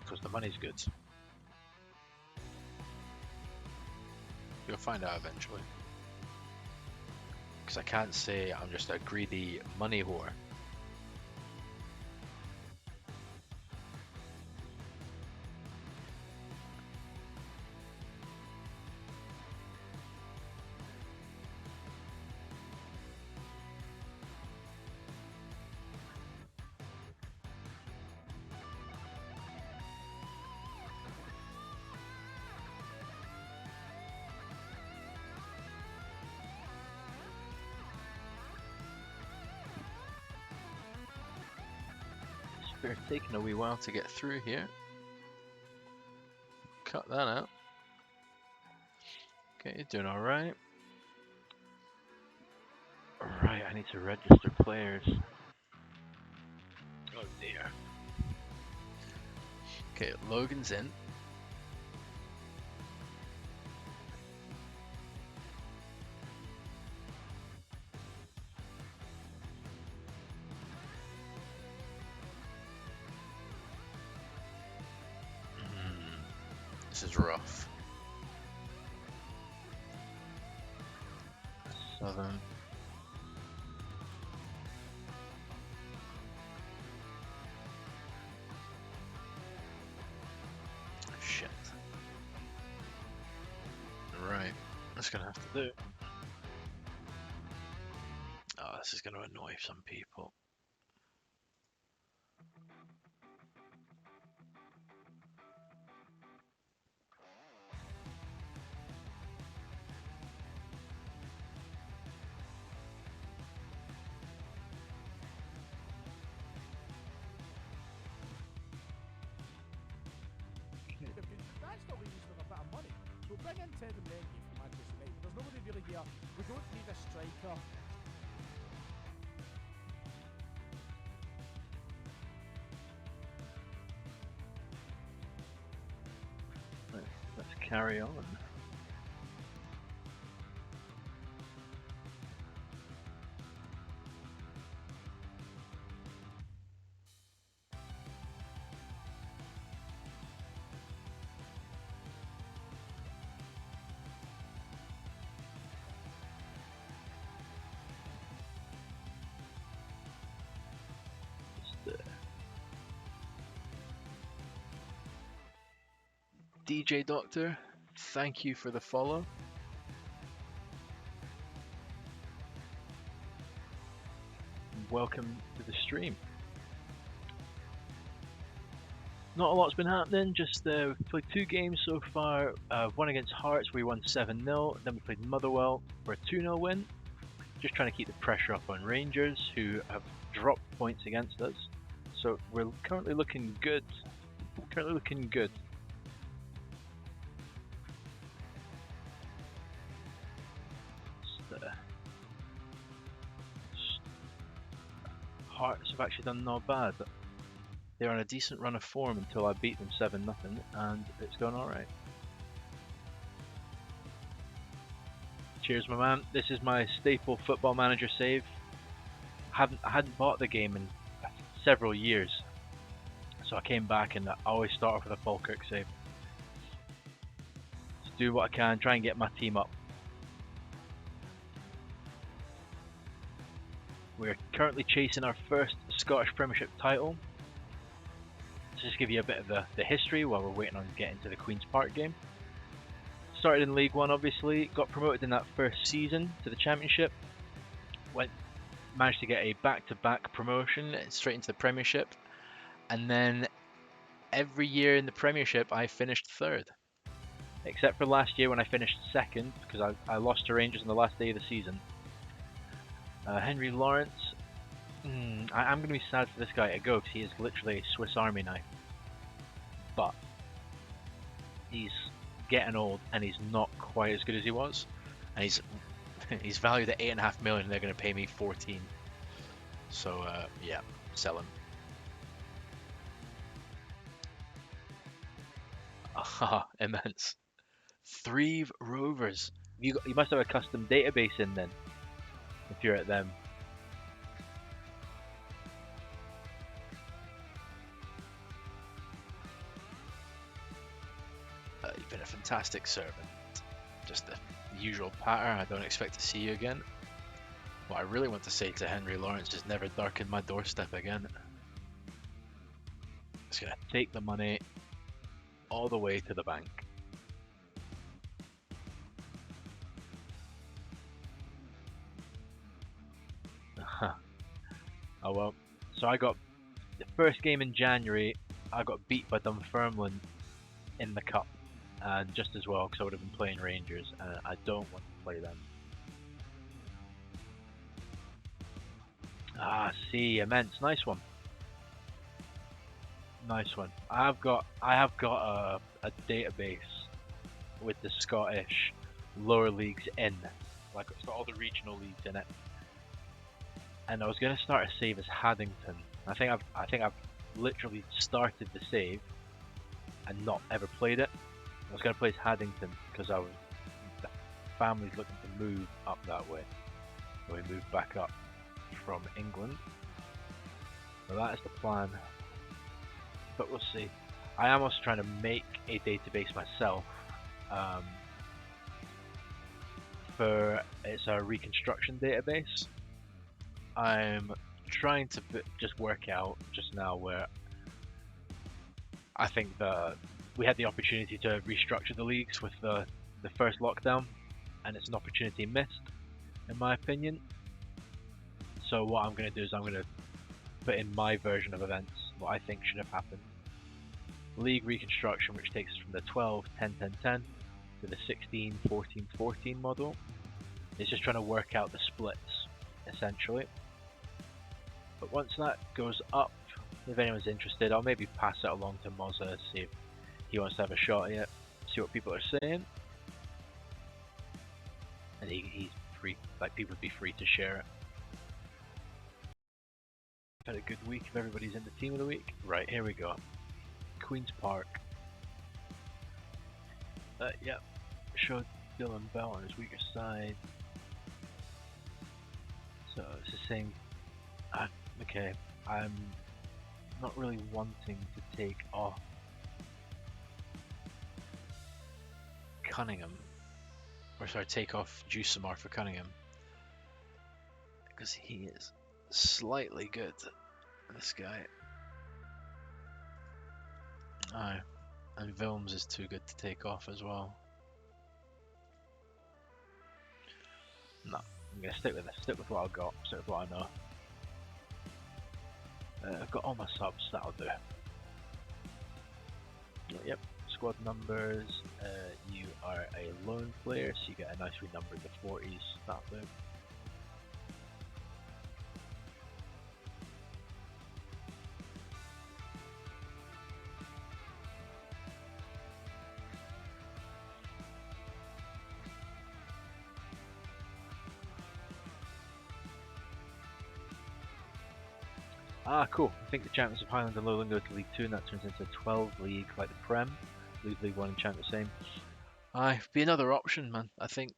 Because the money's good. You'll find out eventually. Because I can't say I'm just a greedy money whore. It's taking a wee while to get through here. Cut that out. Okay, you're doing alright. Right, I need to register players. Oh dear. Okay, Logan's in. This is rough. 7. Shit. Right, that's gonna have to do. Oh, this is gonna annoy some people. That's not really using a bit of money. We'll bring in Ted and Menke from Manchester United. There's nobody really here. We don't need a striker. Let's carry on. DJ Doctor, thank you for the follow. Welcome to the stream. Not a lot's been happening, just we've played 2 games so far. One against Hearts, we won 7-0. Then we played Motherwell for a 2-0 win. Just trying to keep the pressure up on Rangers, who have dropped points against us. So we're currently looking good. Currently looking good. Hearts have actually done not bad. They're on a decent run of form until I beat them 7-0, and it's going alright. Cheers, my man. This is my staple Football Manager save. I hadn't bought the game in several years, so I came back and I always start off with a Falkirk save. Just do what I can, try and get my team up. We're currently chasing our first Scottish Premiership title. To just give you a bit of the history while we're waiting on getting to the Queen's Park game. Started in League One, obviously, got promoted in that first season to the Championship. Managed to get a back-to-back promotion straight into the Premiership, and then every year in the Premiership I finished 3rd, except for last year when I finished 2nd because I lost to Rangers on the last day of the season. Henry Lawrence, I'm going to be sad for this guy to go because he is literally a Swiss Army knife. But he's getting old and he's not quite as good as he was. And he's valued at 8.5 million and they're going to pay me 14. So, yeah, sell him. Immense. Three Rovers. You must have a custom database in then, if you're at them. You've been a fantastic servant. Just the usual patter. I don't expect to see you again. What I really want to say to Henry Lawrence is never darken my doorstep again. It's gonna take the money all the way to the bank. Oh well. So I got the first game in January. I got beat by Dunfermline in the cup, and just as well because I would have been playing Rangers, and I don't want to play them. Ah, see, immense, nice one. Nice one. I have got a database with the Scottish lower leagues in, like it's got all the regional leagues in it. And I was gonna start a save as Haddington. I think I've literally started the save and not ever played it. I was gonna play as Haddington because the family's looking to move up that way. So we moved back up from England. So that is the plan. But we'll see. I am also trying to make a database myself. It's a reconstruction database. I'm trying to just work out just now where I think we had the opportunity to restructure the leagues with the first lockdown, and it's an opportunity missed, in my opinion. So what I'm going to do is I'm going to put in my version of events, what I think should have happened. League reconstruction, which takes us from the 12, 10, 10, 10 to the 16, 14, 14 model. It's just trying to work out the splits, essentially. But once that goes up, if anyone's interested, I'll maybe pass it along to Mozza, see if he wants to have a shot at it, see what people are saying. And he's free, like people would be free to share it. Had a good week if everybody's in the team of the week. Right, here we go. Queen's Park. Yep. Showed Dylan Bell on his weaker side. So it's the same. Okay, I'm not really wanting to take off Cunningham. Or sorry, take off Juicemar for Cunningham. Because he is slightly good, this guy. Aye, and Vilms is too good to take off as well. No, I'm gonna stick with this. Stick with what I've got. Stick with what I know. I've got all my subs. That'll do. Yep. Squad numbers. You are a lone player, so you get a nice renumber in the 40s. That'll do. Ah, cool. I think the Champions of Highland and Lowland go to League 2, and that turns into a 12 league like the Prem. League 1 and Champions same. Aye, be another option, man. I think,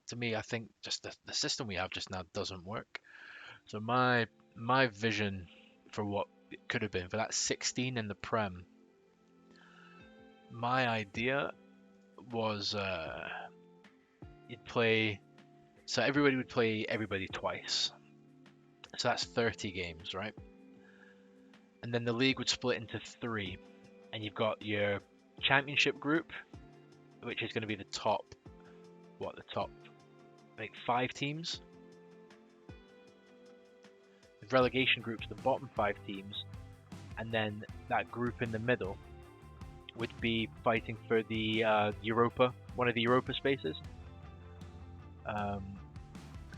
to me, I think just the system we have just now doesn't work. So my vision for what it could have been, for that 16 in the Prem, my idea was you'd play, so everybody would play everybody twice. So that's 30 games, right? And then the league would split into 3. And you've got your championship group, which is going to be the top, like 5 teams. The relegation group's the bottom 5 teams. And then that group in the middle would be fighting for the Europa, one of the Europa spaces.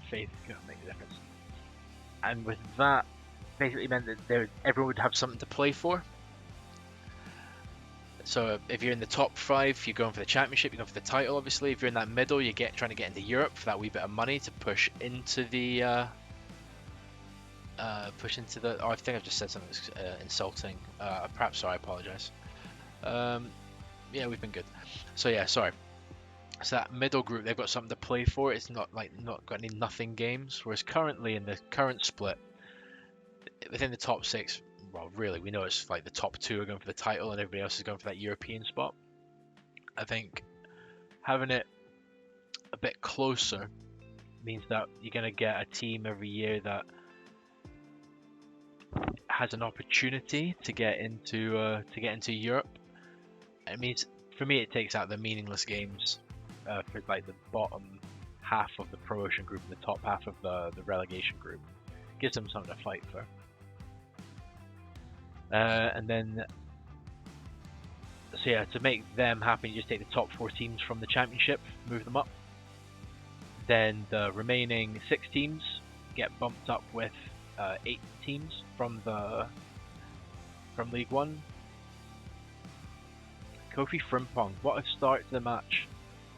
Faith could make a difference. And with that, basically meant that everyone would have something to play for. So if you're in the top 5, you're going for the championship, you're going for the title, obviously. If you're in that middle, you're trying to get into Europe for that wee bit of money to push into the... oh, I think I've just said something insulting. Perhaps, sorry, I apologise. Yeah, we've been good. So yeah, sorry. So that middle group, they've got something to play for. It's not got any nothing games. Whereas currently in the current split, within the top six, well, really, we know it's like the top two are going for the title and everybody else is going for that European spot. I think having it a bit closer means that you're going to get a team every year that has an opportunity to get into Europe. It means, for me, it takes out the meaningless games for like the bottom half of the promotion group and the top half of the relegation group. Gives them something to fight for. And then, so yeah, to make them happy, you just take the top 4 teams from the championship, move them up. Then the remaining 6 teams get bumped up with 8 teams from League One. Kofi Frimpong, what a start to the match.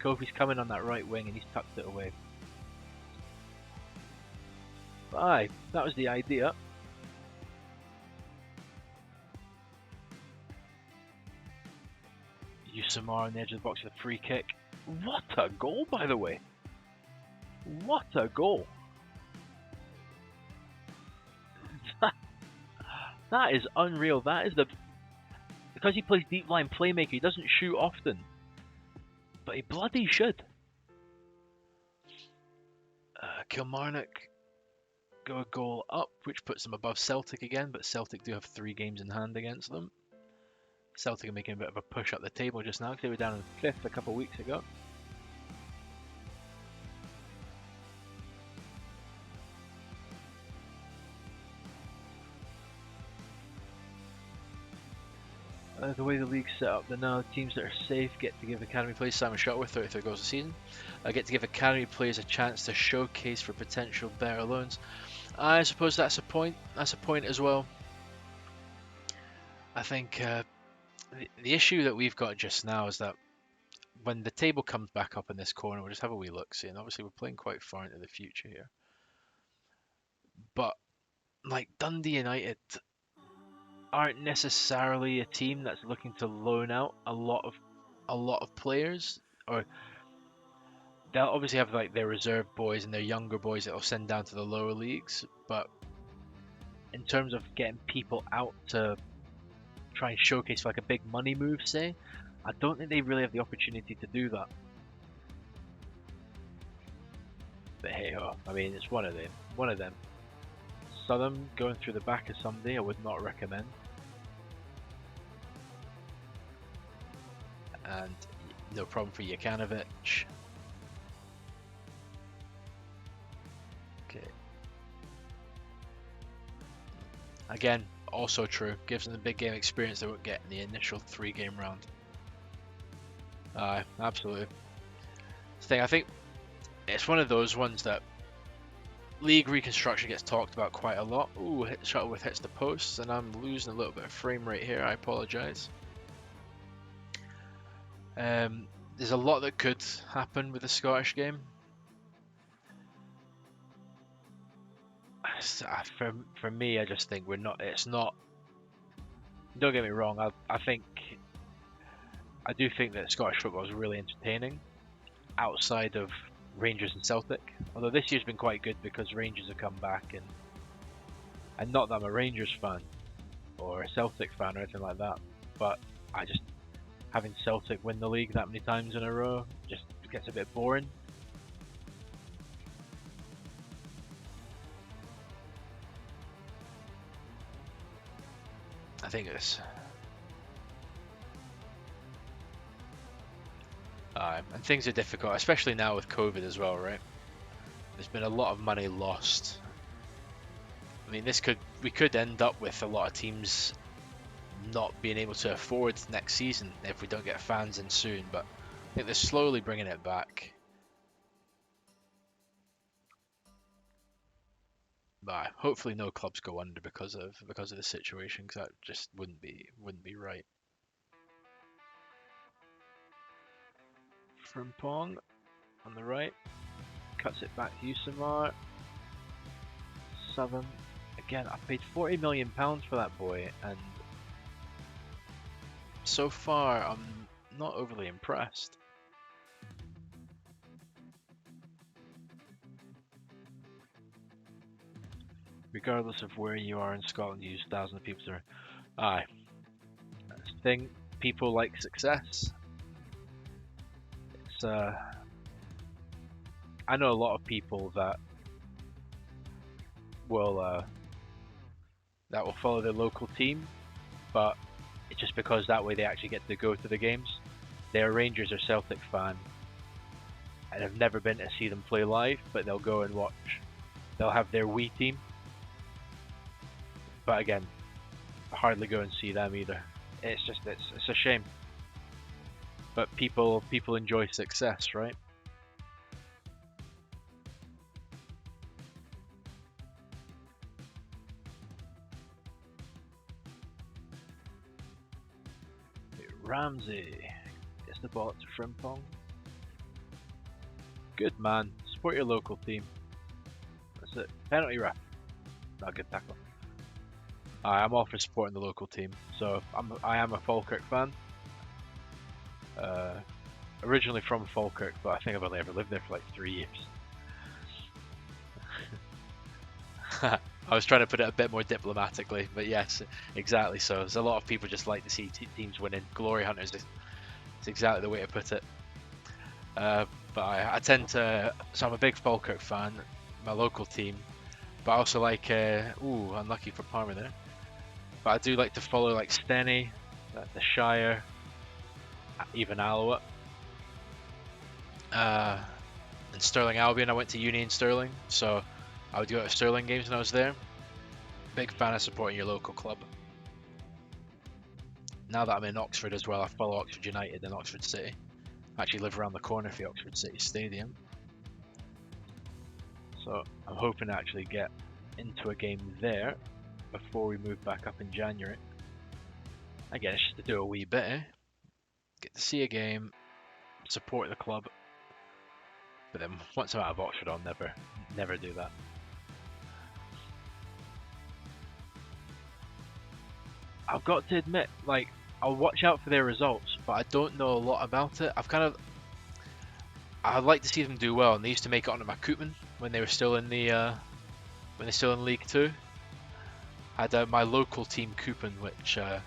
Kofi's coming on that right wing and he's tucked it away. But aye, that was the idea. Yusamar on the edge of the box with a free kick. What a goal, by the way. What a goal. That is unreal. That is because he plays deep line playmaker, he doesn't shoot often. But he bloody should. Kilmarnock go a goal up, which puts them above Celtic again, but Celtic do have 3 games in hand against them. Celtic are making a bit of a push up the table just now because they were down in 5th a couple of weeks ago. The way the league's set up, the now teams that are safe get to give academy players, Simon Shuttleworth, 33 goals a season, get to give academy players a chance to showcase for potential better loans. I suppose that's a point. That's a point as well. I think the issue that we've got just now is that when the table comes back up in this corner, we'll just have a wee look see, and obviously we're playing quite far into the future here. But like Dundee United aren't necessarily a team that's looking to loan out a lot of players, or they'll obviously have like their reserve boys and their younger boys that they'll send down to the lower leagues, but in terms of getting people out to try and showcase for like a big money move, say, I don't think they really have the opportunity to do that. But hey ho, I mean, it's one of them. Southern going through the back of somebody I would not recommend. And no problem for Jokanovic. Okay. Again, also true. Gives them the big game experience they won't get in the initial 3-game round. Absolutely. I think it's one of those ones that league reconstruction gets talked about quite a lot. Ooh, Shuttleworth hits the post, and I'm losing a little bit of frame rate here. I apologise. There's a lot that could happen with the Scottish game. For me, I just think we're not. It's not. Don't get me wrong. I do think that Scottish football is really entertaining, outside of Rangers and Celtic. Although this year's been quite good because Rangers have come back, and not that I'm a Rangers fan or a Celtic fan or anything like that, but I just having Celtic win the league that many times in a row just gets a bit boring. I think it's and things are difficult, especially now with COVID as well, right? There's been a lot of money lost. I mean, we could end up with a lot of teams not being able to afford next season if we don't get fans in soon, but I think they're slowly bringing it back. But hopefully no clubs go under because of the situation, because that just wouldn't be right. Frimpong on the right, cuts it back to Yusamar. Southern again. I paid £40 million for that boy, and so far I'm not overly impressed. Regardless of where you are in Scotland, you use thousands of people to. Aye. Thing people like success. It's I know a lot of people that will follow their local team, but it's just because that way they actually get to go to the games. They're a Rangers or Celtic fan, and have never been to see them play live, but they'll go and watch. They'll have their Wii team, but again, hardly go and see them either. It's a shame. But people enjoy success, right? Ramsey gets the ball to Frimpong. Good man. Support your local team. That's it. Penalty ref. Not a good tackle. I'm all for supporting the local team. So I am a Falkirk fan. Originally from Falkirk, but I think I've only ever lived there for like 3 years. I was trying to put it a bit more diplomatically, but yes, exactly so. There's a lot of people just like to see teams winning. Glory hunters is exactly the way to put it. But I tend to, so I'm a big Falkirk fan, my local team, but I also like, unlucky for Parma there. But I do like to follow like Steny, the Shire, even Alloa. And Stirling Albion, I went to uni in Stirling, so I would go to Stirling games when I was there. Big fan of supporting your local club. Now that I'm in Oxford as well, I follow Oxford United and Oxford City. I actually live around the corner for the Oxford City Stadium. So I'm hoping to actually get into a game there before we move back up in January. Again, it's just to do a wee bit, eh? Get to see a game, support the club. But then once I'm out of Oxford, I'll never do that. I've got to admit, like, I'll watch out for their results, but I don't know a lot about it. I'd like to see them do well, and they used to make it onto my Koopman when they were still in when they're still in League Two. I had my local team Koopman, which is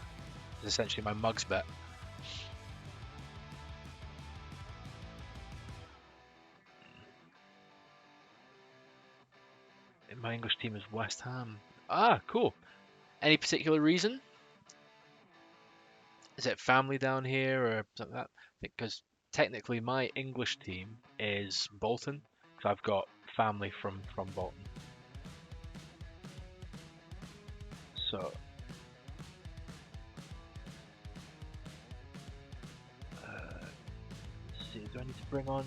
essentially my mugs bet. My English team is West Ham. Ah, cool. Any particular reason? Is it family down here or something like that? Because technically my English team is Bolton, because I've got family from Bolton. So let's see, do I need to bring on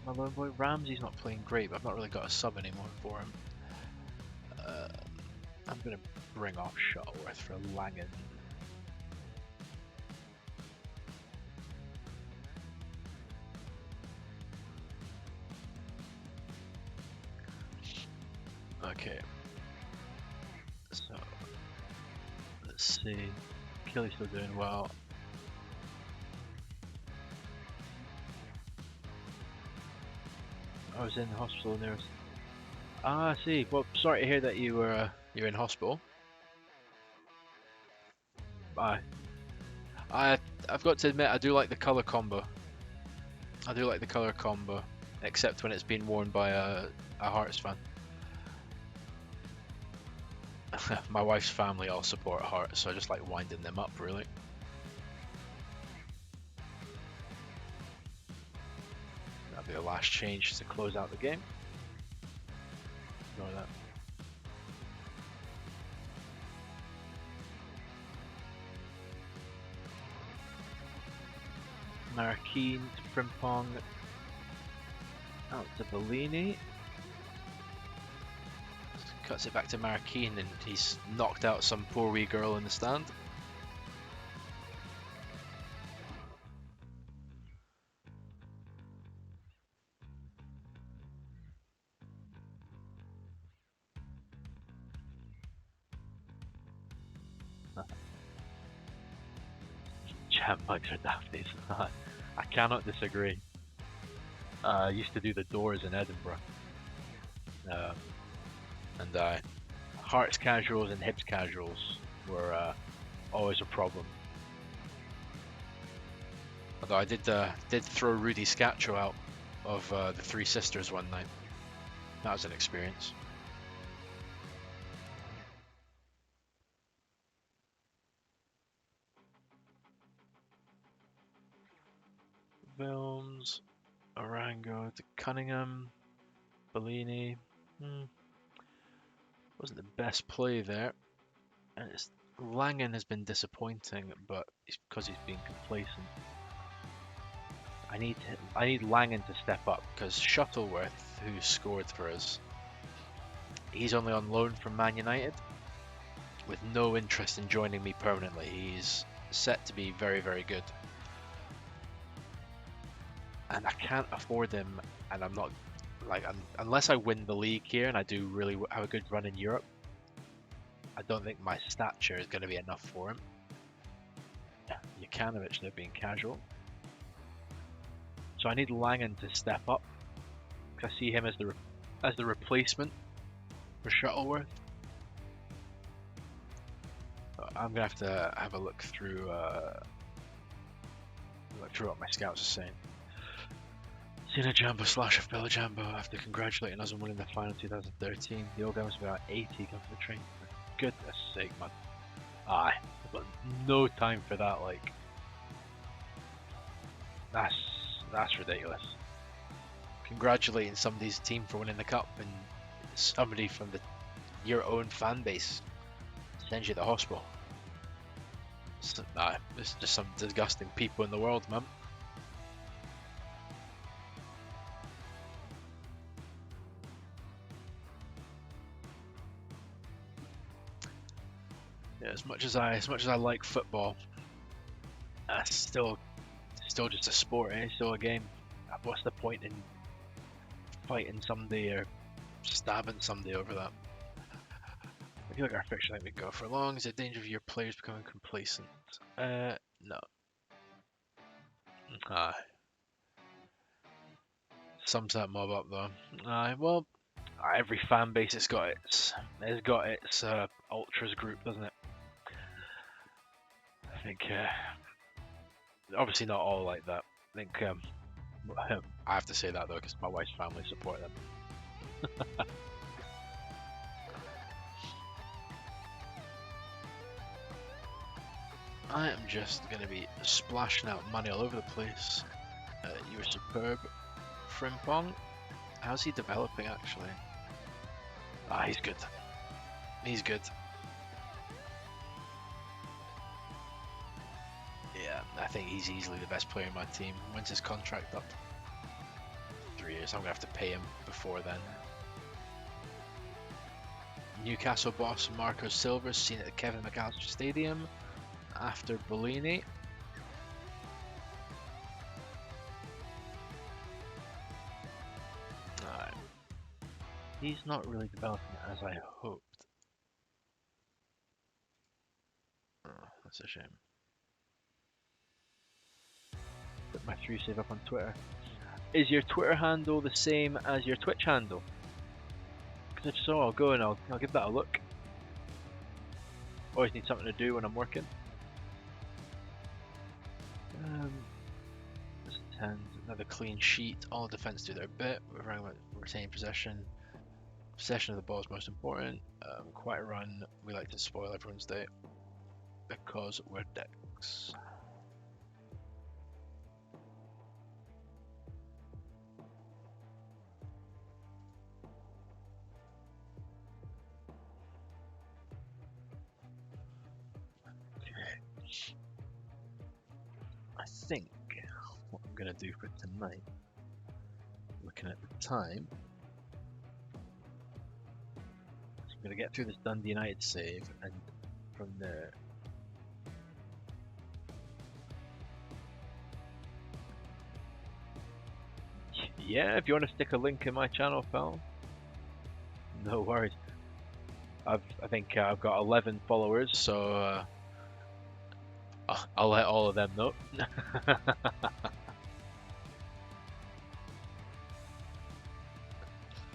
my lone boy? Ramsey's not playing great, but I've not really got a sub anymore for him. I'm going to bring off Shuttleworth for Langan. Okay. So, let's see. Kelly's still doing well. I was in hospital and there was... Ah, I see. Well, sorry to hear that you're in hospital. I've got to admit, I do like the colour combo. I do like the colour combo, except when it's been worn by a Hearts fan. My wife's family all support Hearts, so I just like winding them up, really. That'll be the last change to close out the game. Ignore that. Marquine to Frimpong. Out to Bellini. Cuts it back to Marquine and he's knocked out some poor wee girl in the stand. Camp mugs are dafties. I cannot disagree. I used to do the doors in Edinburgh. And Hearts casuals and Hibs casuals were always a problem. Although I did throw Rudy Scatcho out of the Three Sisters one night. That was an experience. Films, Arango to Cunningham, Bellini. Wasn't the best play there. And Langen has been disappointing, but it's because he's been complacent. I need Langen to step up, because Shuttleworth, who scored for us, he's only on loan from Man United, with no interest in joining me permanently. He's set to be very, very good. And I can't afford him, and I'm not, unless I win the league here and I do really have a good run in Europe, I don't think my stature is going to be enough for him. Jukanovic now being casual. So I need Langen to step up, because I see him as the replacement for Shuttleworth. I'm gonna have to have a look through what my scouts are saying. Cena Jambo slash Villa Jambo, after congratulating us on winning the final 2013, the old guy was about 80 coming to the train. For goodness sake, man. Aye, but no time for that. Like, that's ridiculous. Congratulating somebody's team for winning the cup, and somebody from your own fan base sends you to the hospital. Nah, it's just some disgusting people in the world, man. Yeah, as much as I like football, still just a sport, eh? Still a game. What's the point in fighting somebody or stabbing somebody over that? I feel like our fixture, I think we go for long. Is there danger of your players becoming complacent? No. Sums that mob up though. Well, every fan base has got its ultras group, doesn't it? I think obviously not all like that. I think I have to say that though, because my wife's family support them. I am just going to be splashing out money all over the place. You were superb, Frimpong. How's he developing actually? He's good. He's good. Yeah, I think he's easily the best player in my team. When's his contract up? 3 years. I'm going to have to pay him before then. Newcastle boss Marco Silva seen at the Kevin McAllister Stadium after Bellini. He's not really developing as I hoped. Oh, that's a shame. Put my 3 save up on Twitter. Is your Twitter handle the same as your Twitch handle? Because if so, I'll go and I'll give that a look. Always need something to do when I'm working. Just 10, another clean sheet. All defense do their bit. We're retaining possession. Possession of the ball is most important. Quiet run. We like to spoil everyone's day because we're dicks. I think what I'm going to do for tonight, looking at the time, is I'm going to get through this Dundee United save, and from there yeah, if you want to stick a link in my channel, pal, no worries. I think I've got 11 followers, so I'll let all of them know.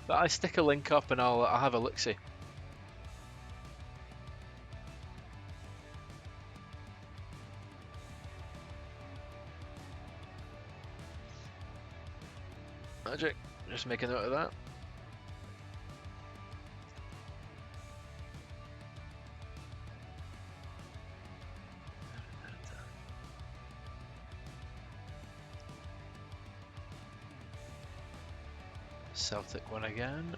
But I stick a link up and I'll have a look-see. Magic. Just make a note of that. Celtic won again.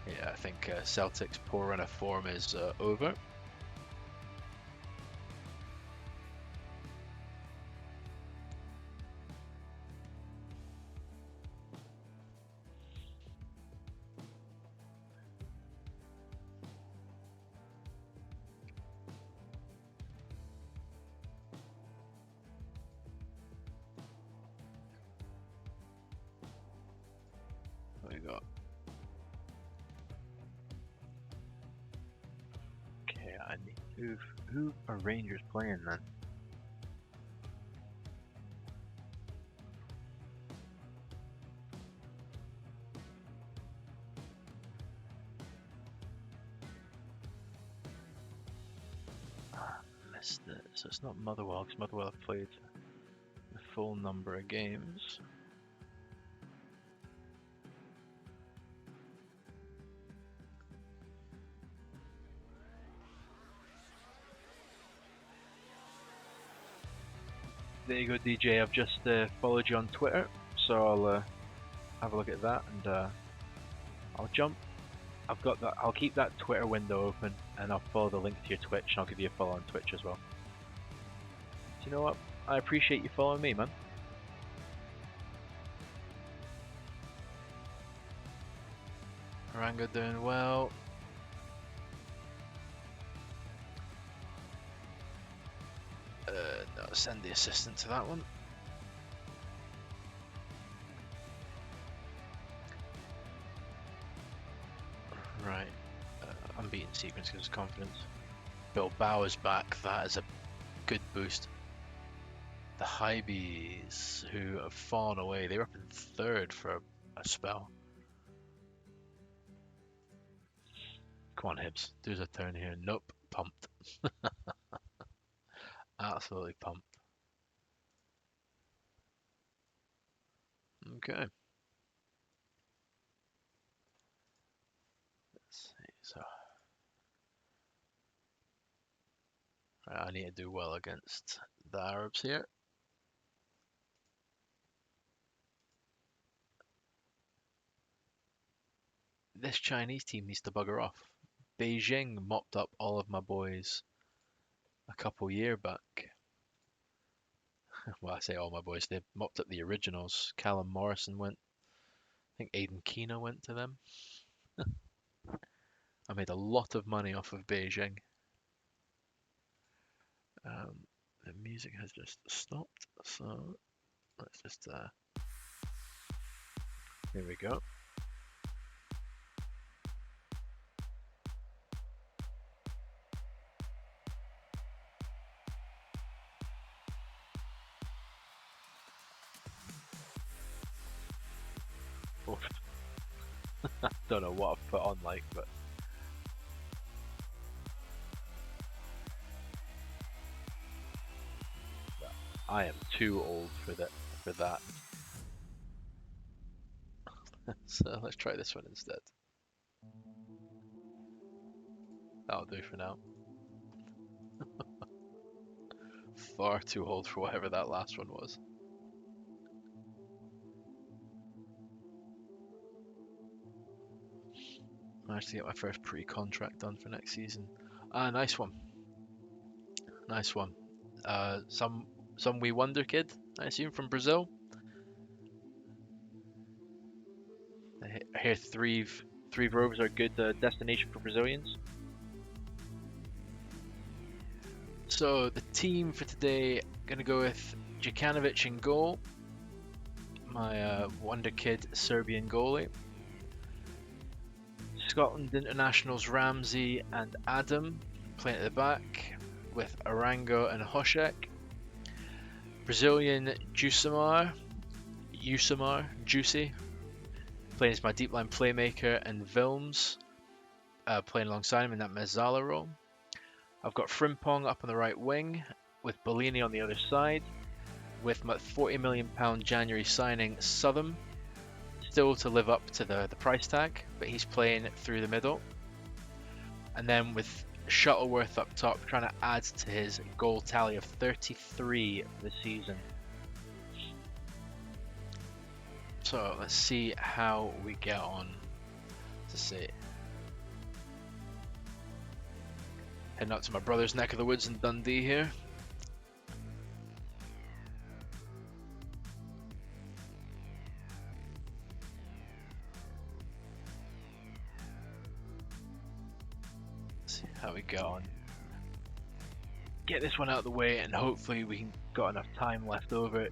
Yeah, I think Celtic's poor run of form is over. What we got? Okay, I need who are Rangers playing then? Missed it. So it's not Motherwell, because Motherwell have played the full number of games. There you go, DJ. I've just followed you on Twitter, so I'll have a look at that, and I'll jump. I've got that. I'll keep that Twitter window open, and I'll follow the link to your Twitch, and I'll give you a follow on Twitch as well. So you know what? I appreciate you following me, man. Rango doing well. No, send the assistant to that one. Right, unbeaten sequence gives confidence. Bilbao is back. That is a good boost. The Hybees, who have fallen away, they were up in third for a spell. Come on, Hibs, do a turn here. Nope, pumped. Absolutely pumped. Okay. Let's see. So, right, I need to do well against the Arabs here. This Chinese team needs to bugger off. Beijing mopped up all of my boys a couple year back. Well, I say all my boys, they mopped up the originals. Callum Morrison went. I think Aidan Keena went to them. I made a lot of money off of Beijing. The music has just stopped, so let's just here we go. Don't know what I've put on, like, but I am too old for that. So let's try this one instead. That'll do for now. Far too old for whatever that last one was. Managed to get my first pre-contract done for next season. Ah, nice one. Nice one. Some wee wonder kid, I assume, from Brazil. I hear Threave Rovers are a good destination for Brazilians. So the team for today, gonna go with Djukanovic in goal. My wonder kid Serbian goalie. Scotland internationals Ramsey and Adam playing at the back, with Arango and Hoshek. Brazilian Juicimar, Juicy, playing as my deep line playmaker, and Vilms playing alongside him in that Mezzala role. I've got Frimpong up on the right wing, with Bellini on the other side, with my £40 million January signing Southam, still to live up to the price tag, but he's playing through the middle. And then with Shuttleworth up top, trying to add to his goal tally of 33 for the season. So let's see how we get on. To see. Heading out to my brother's neck of the woods in Dundee here. See how we get on. Get this one out of the way, and hopefully we can got enough time left over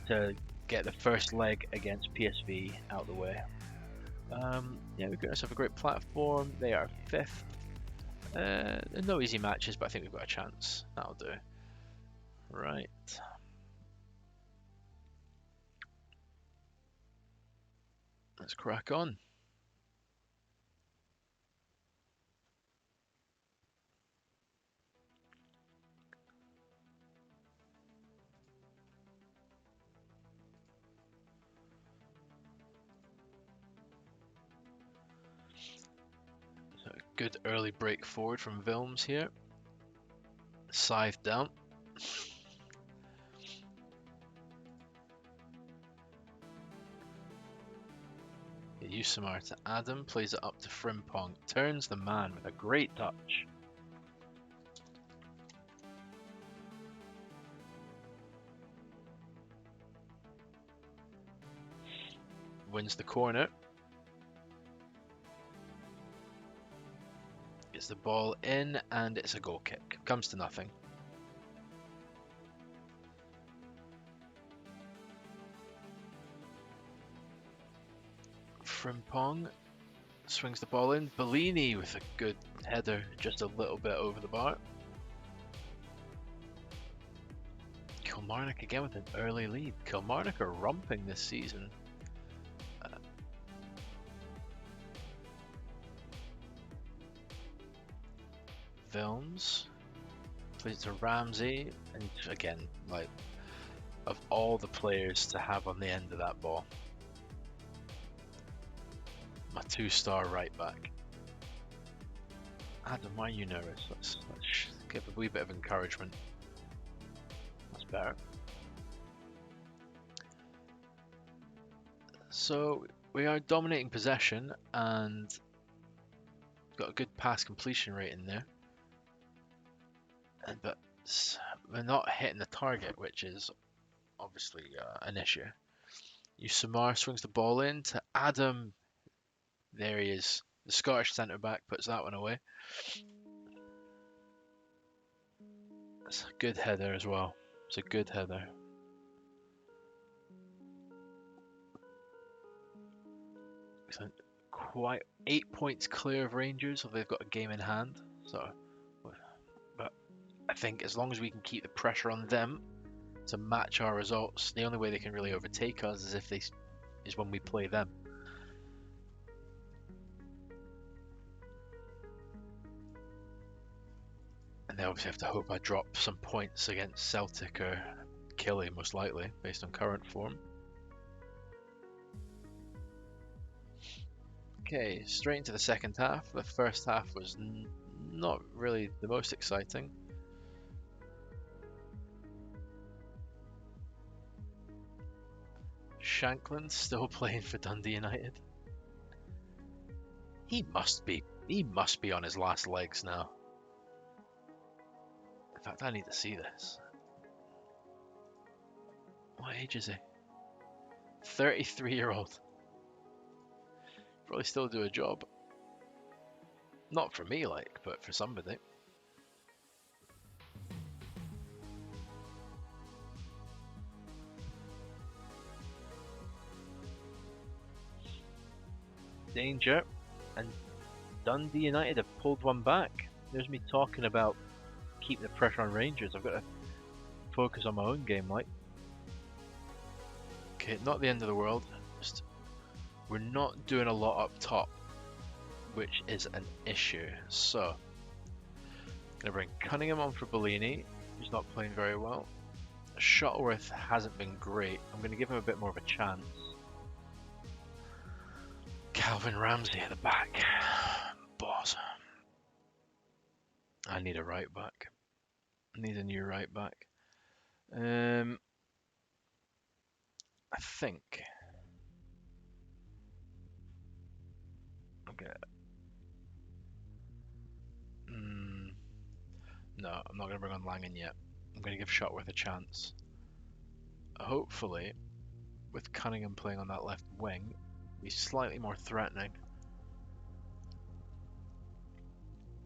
to get the first leg against PSV out of the way. Yeah, we've got ourselves a great platform. They are 5th. No easy matches, but I think we've got a chance. That'll do. Right. Let's crack on. Good early break forward from Vilms here. Scythe down. Yusamar to Adam, plays it up to Frimpong. Turns the man with a great touch. Wins the corner. Gets the ball in, and it's a goal kick. Comes to nothing. Frimpong swings the ball in. Bellini with a good header, just a little bit over the bar. Kilmarnock again with an early lead. Kilmarnock are romping this season. Films plays to Ramsey, and again, like, of all the players to have on the end of that ball, my 2-star right back. Adam, why are you nervous? Let's give a wee bit of encouragement. That's better. So we are dominating possession and got a good pass completion rate in there. But we're not hitting the target, which is obviously an issue. Yusamar swings the ball in to Adam. There he is. The Scottish centre-back puts that one away. It's a good header as well. It's a good header. So quite 8 points clear of Rangers, so they've got a game in hand. So, but I think as long as we can keep the pressure on them to match our results, the only way they can really overtake us is when we play them. And they obviously have to hope I drop some points against Celtic or Killie, most likely, based on current form. Okay, straight into the second half. The first half was not really the most exciting. Shankland still playing for Dundee United. He must be on his last legs now. In fact, I need to see this. What age is he? 33-year-old. Probably still do a job. Not for me, like, but for somebody. Danger, and Dundee United have pulled one back. There's me talking about keep the pressure on Rangers. I've got to focus on my own game, like. Okay, not the end of the world. Just, we're not doing a lot up top, which is an issue. So, gonna bring Cunningham on for Bellini. He's not playing very well. Shuttleworth hasn't been great. I'm gonna give him a bit more of a chance. Calvin Ramsey at the back. Boss. I need a right back. I need a new right back. I think okay. No, I'm not going to bring on Langen yet. I'm going to give Shotworth a chance. Hopefully, with Cunningham playing on that left wing, he's slightly more threatening.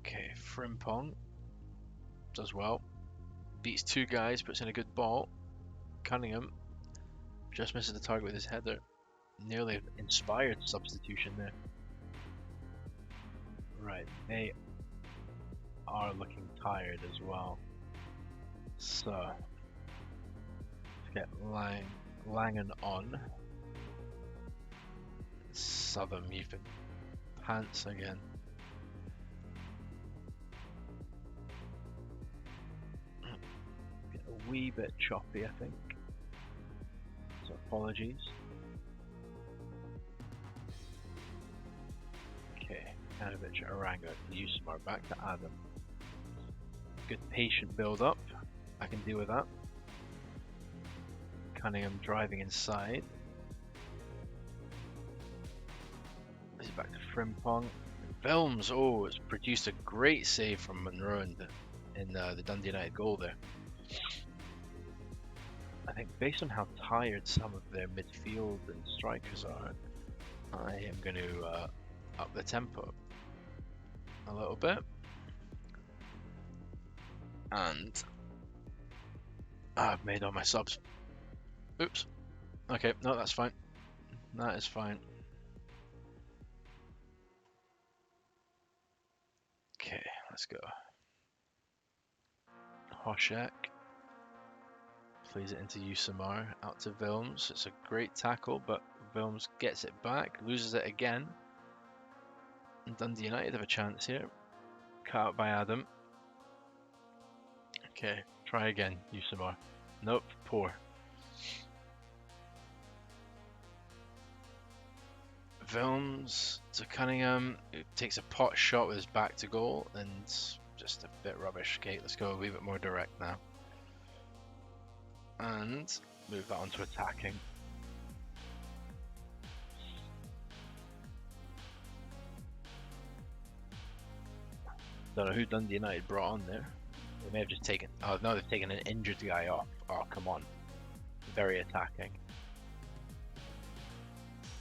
Okay, Frimpong does well. Beats two guys, puts in a good ball. Cunningham just misses the target with his header. Nearly inspired substitution there. Right, they are looking tired as well. So, let's get Langen on. Southern, you've been pants again. Get a wee bit choppy, I think. So apologies. Okay, Kanovic, Arango, Usamar, back to Adam. Good patient build up. I can deal with that. Cunningham driving inside. This is back to Frimpong. Films, oh, it's produced a great save from Monroe in the Dundee United goal there. I think based on how tired some of their midfield and strikers are, I am going to up the tempo a little bit. And I've made all my subs. Oops. Okay, no, that's fine. That is fine. Okay, let's go. Hoshek plays it into Usamar, out to Vilms. It's a great tackle, but Vilms gets it back, loses it again. And Dundee United have a chance here. Cut out by Adam. Okay, try again, Usamar. Nope, poor. Vilms to Cunningham, who takes a pot shot with his back to goal, and just a bit rubbish. Okay, let's go a wee bit more direct now. And move that on to attacking. Don't know who Dundee United brought on there. They may have just taken... Oh, no, they've taken an injured guy off. Oh, come on. Very attacking.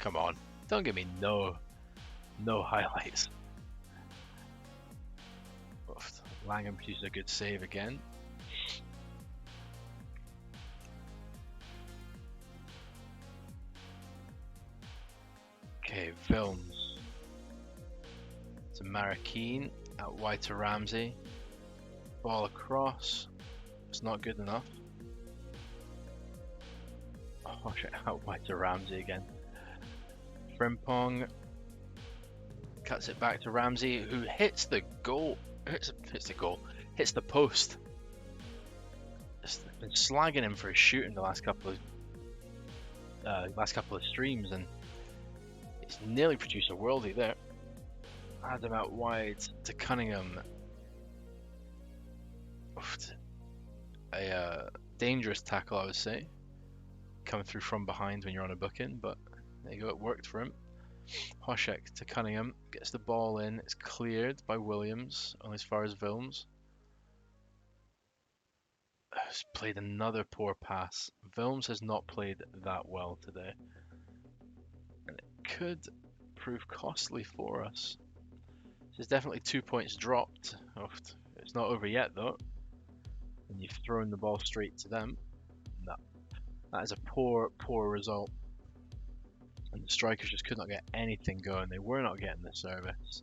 Come on. Don't give me no highlights. Oof. Langham produced a good save again. Okay, Vilms. To Marakeen. Out wide to Ramsey. Ball across. It's not good enough. Oh shit, out wide to Ramsey again. Frimpong cuts it back to Ramsey, who hits the goal. Hits the goal. Hits the post. Just been slagging him for his shooting the last couple of streams, and he's nearly produced a worldie there. Adam out wide to Cunningham. Oof, a dangerous tackle, I would say. Coming through from behind when you're on a booking, but there you go, it worked for him. Hoshek to Cunningham, gets the ball in, it's cleared by Williams, only as far as Vilms. Has played another poor pass. Vilms has not played that well today. And it could prove costly for us. This is definitely 2 points dropped. Oh, it's not over yet though. And you've thrown the ball straight to them. No. That is a poor result. And the strikers just could not get anything going. They were not getting the service.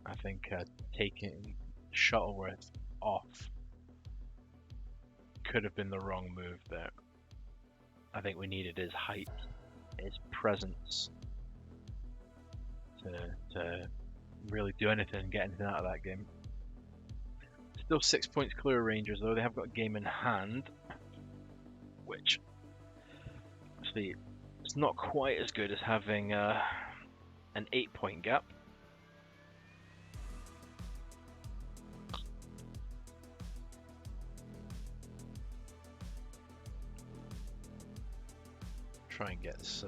I think taking Shuttleworth off could have been the wrong move there. I think we needed his height, his presence to really do anything and get anything out of that game. Still 6 points clear of Rangers though. They have got a game in hand, which actually it's not quite as good as having an 8-point gap. Try and get this.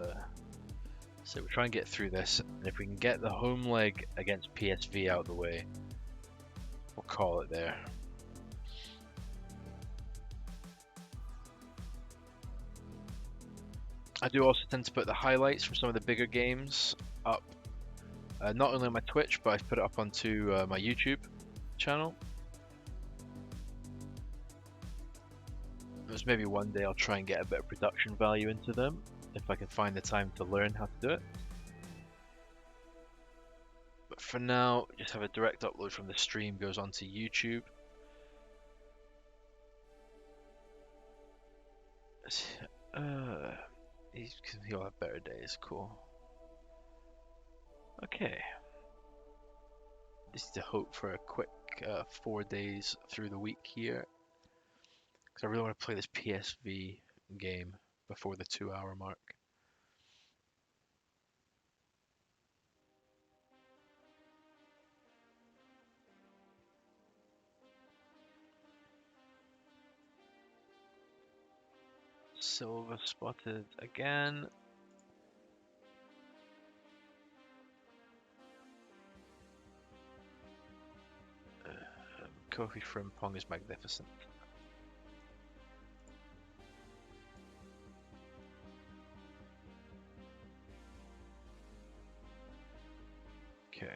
So we'll try and get through this, and if we can get the home leg against PSV out of the way, we'll call it there. I do also tend to put the highlights from some of the bigger games up, not only on my Twitch, but I've put it up onto my YouTube channel. There's maybe one day I'll try and get a bit of production value into them, if I can find the time to learn how to do it. But for now, just have a direct upload from the stream goes onto YouTube. He'll have better days, cool. Okay. Just to hope for a quick 4 days through the week here. Because I really want to play this PSV game before the 2-hour mark. Silva spotted again. Kofi Frimpong is magnificent. Okay.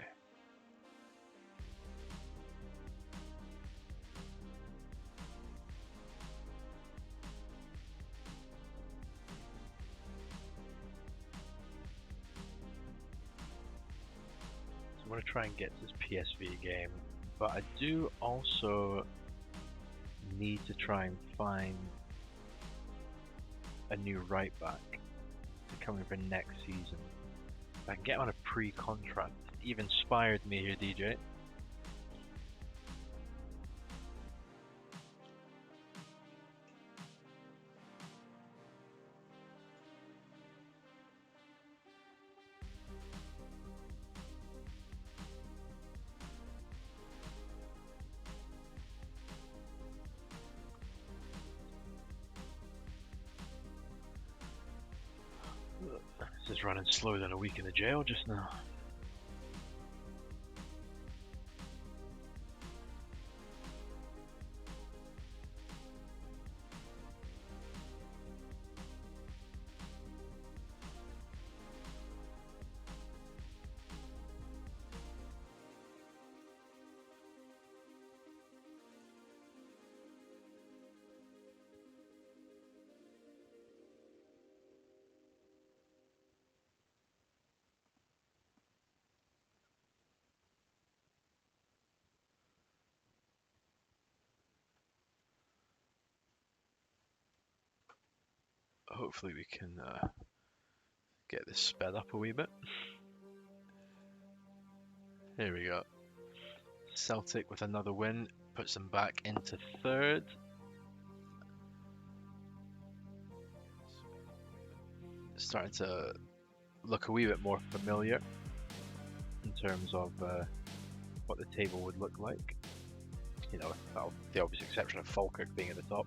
So I'm going to try and get this PSV game, but I do also need to try and find a new right back to come in for next season. If I can get on a pre-contract. You've inspired me here, DJ. This is running slower than a week in the jail just now. Hopefully we can get this sped up a wee bit. Here we go. Celtic with another win puts them back into third. Starting to look a wee bit more familiar in terms of what the table would look like. You know, well, the obvious exception of Falkirk being at the top.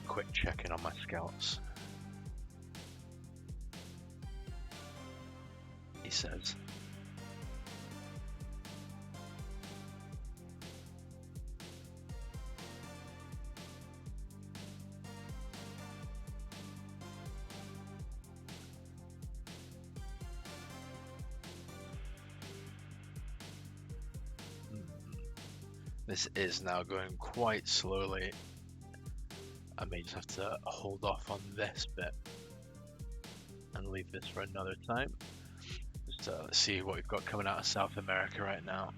Quick check in on my scouts. He says. This is now going quite slowly. I may just have to hold off on this bit and leave this for another time. Just let's see what we've got coming out of South America right now.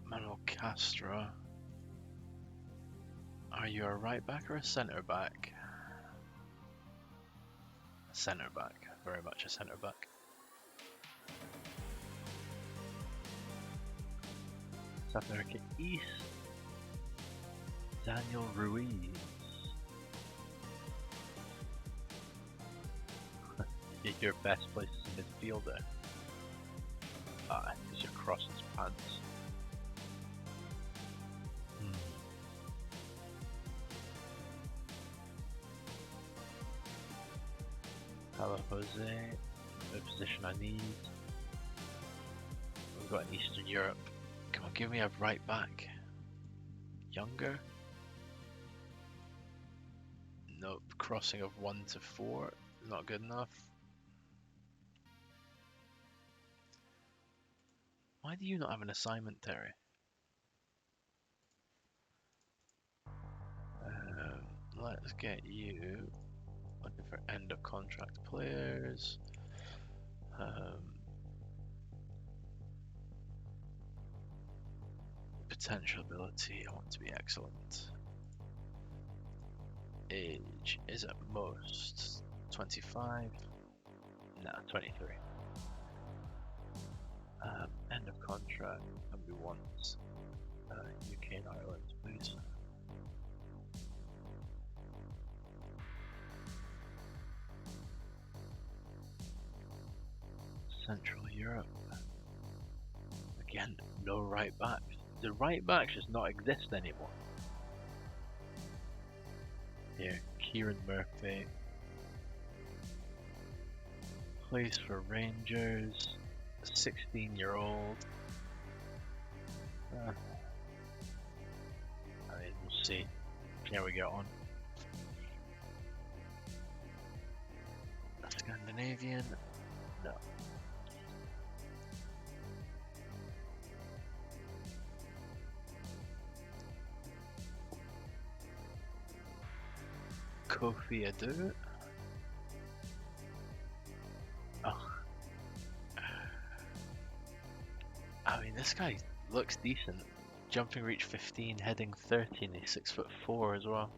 Manuel Castro. Are you a right back or a centre back? A centre back, very much a centre back. South America East. Daniel Ruiz. Your best place is midfielder. Ah, he's across his pants. Hello, Jose. The position I need. We've got in Eastern Europe. Come on, give me a right back. Younger? Nope. Crossing of 1 to 4. Not good enough. Why do you not have an assignment, Terry? Let's get you looking for end of contract players. Potential ability, I want to be excellent. Age is at most 25. Nah, 23. End of contract, and we want UK and Ireland, please. Central Europe. Again, no right backs. The right backs just not exist anymore. Here, Kieran Murphy. Plays for Rangers. 16-year-old. I mean, we'll see how we get on. Scandinavian? No. Kofi Adu? Oh. I mean, this guy looks decent. Jumping reach 15, heading 13, he's 6'4" as well.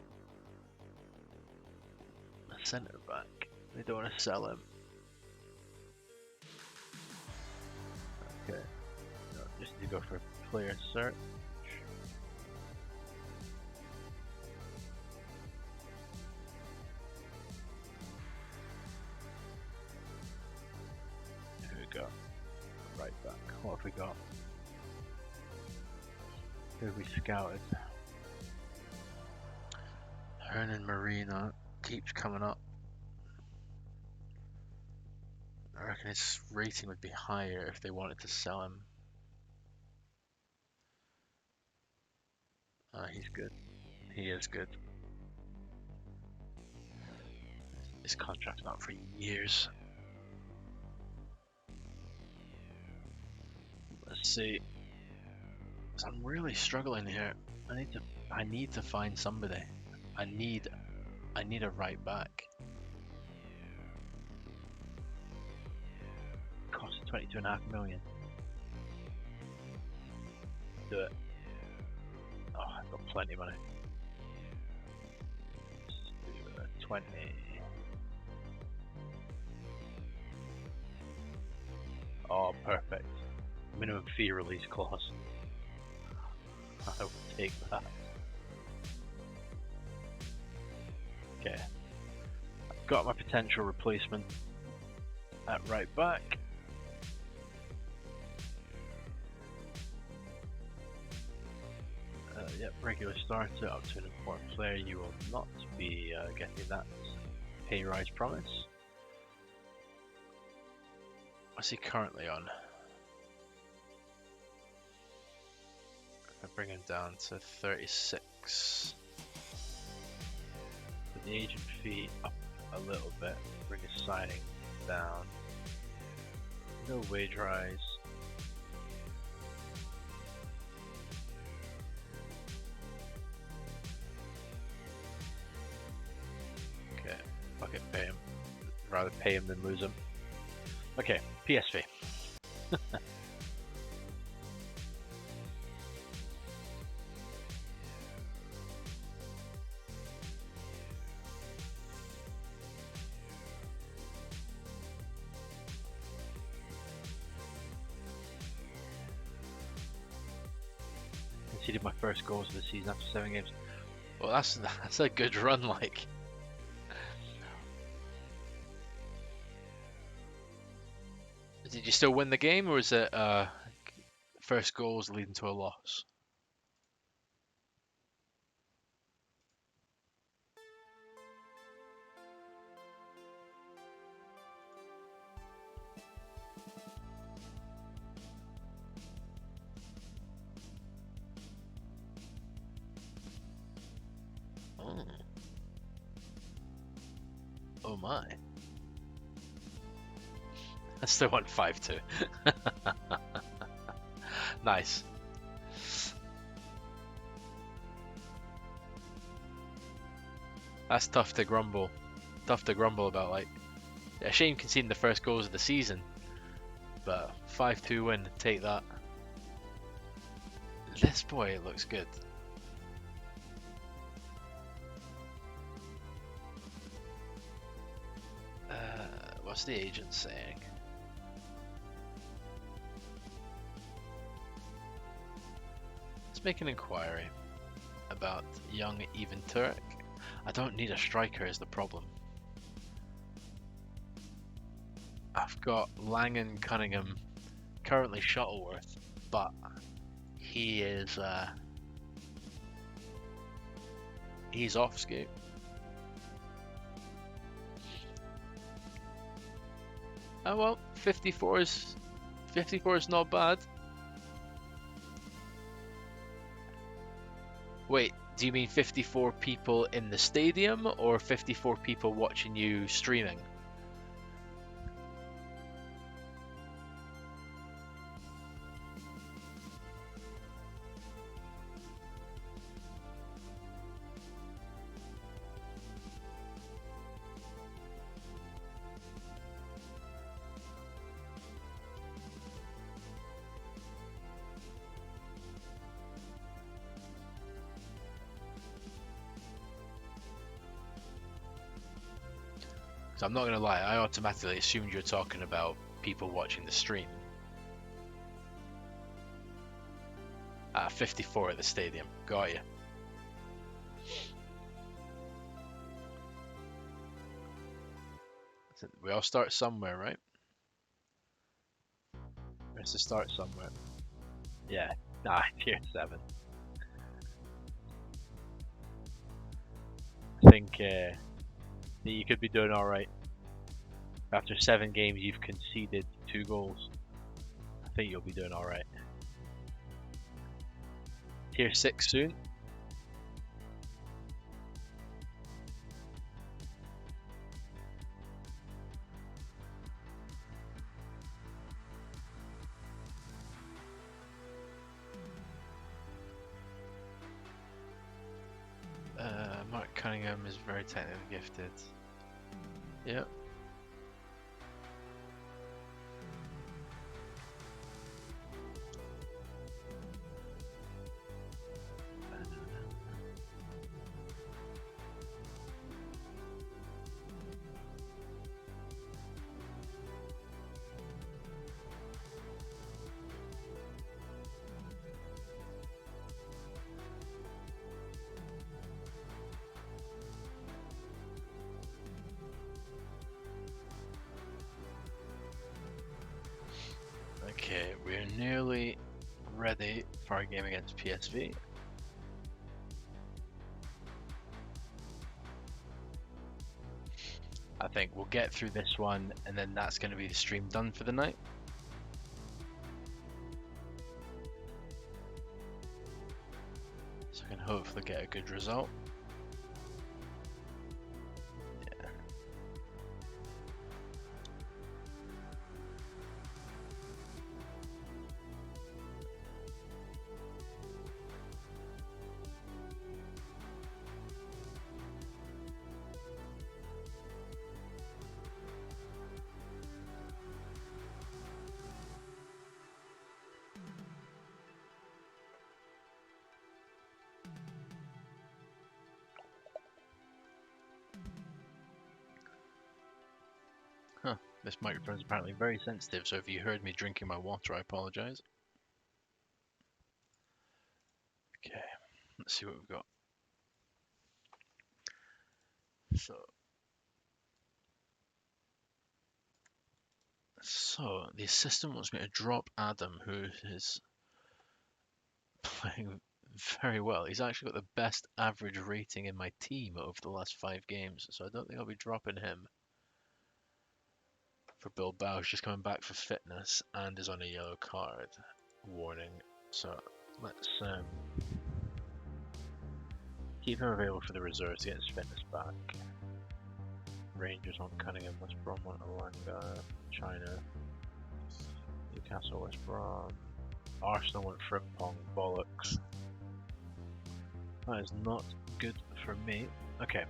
A centre back. They don't want to sell him. Okay. No, just need to go for a player search. Here we go. Right back. What have we got? Who have we scouted? Hernan Marino keeps coming up. I reckon his rating would be higher if they wanted to sell him. He's good. He is good. His contract's not for years. Let's see. So I'm really struggling here. I need to find somebody. I need a right back. Cost 22.5 million. Do it. Oh, I've got plenty of money. Let's do 20. Oh, perfect. Minimum fee release clause. I will take that. Okay. I've got my potential replacement at right back. Yep, regular starter up to an important player. You will not be getting that pay rise promise. What's he currently on? I bring him down to 36. Put the agent fee up a little bit. Bring his signing down. No wage rise. rather pay him than lose him. Okay, PSV. Conceded my first goals of the season after 7 games. Well, that's a good run, like. Did you still win the game, or is it first goals leading to a loss? Oh. Oh my. I still won 5-2. Nice. That's tough to grumble. Tough to grumble about, like. A shame conceding the first goals of the season. But 5-2 win, take that. This boy looks good. What's the agent saying? Let's make an inquiry about young Even Turek. I don't need a striker is the problem. I've got Langen, Cunningham, currently Shuttleworth, but he is he's off skate. Oh well, 54 is not bad. Wait, do you mean 54 people in the stadium or 54 people watching you streaming? So I'm not going to lie, I automatically assumed you're talking about people watching the stream. 54 at the stadium. Got you. We all start somewhere, right? Let's just start somewhere. Yeah. Nah, tier 7. I think you could be doing alright. After 7 games, you've conceded 2 goals. I think you'll be doing alright. Tier 6 soon. Mark Cunningham is very technically gifted. Yep. Okay, we're nearly ready for our game against PSV. I think we'll get through this one, and then that's going to be the stream done for the night. So I can hopefully get a good result. Yeah. This microphone is apparently very sensitive, so if you heard me drinking my water, I apologize. Okay, let's see what we've got. So the assistant wants me to drop Adam, who is playing very well. He's actually got the best average rating in my team over the last 5 games, so I don't think I'll be dropping him. For Bilbao, who's just coming back for fitness and is on a yellow card warning. So let's keep him available for the reserves to get his fitness back. Rangers on Cunningham, West Brom on Alanga, China, Newcastle, West Brom, Arsenal went Frimpong, bollocks. That is not good for me. Okay,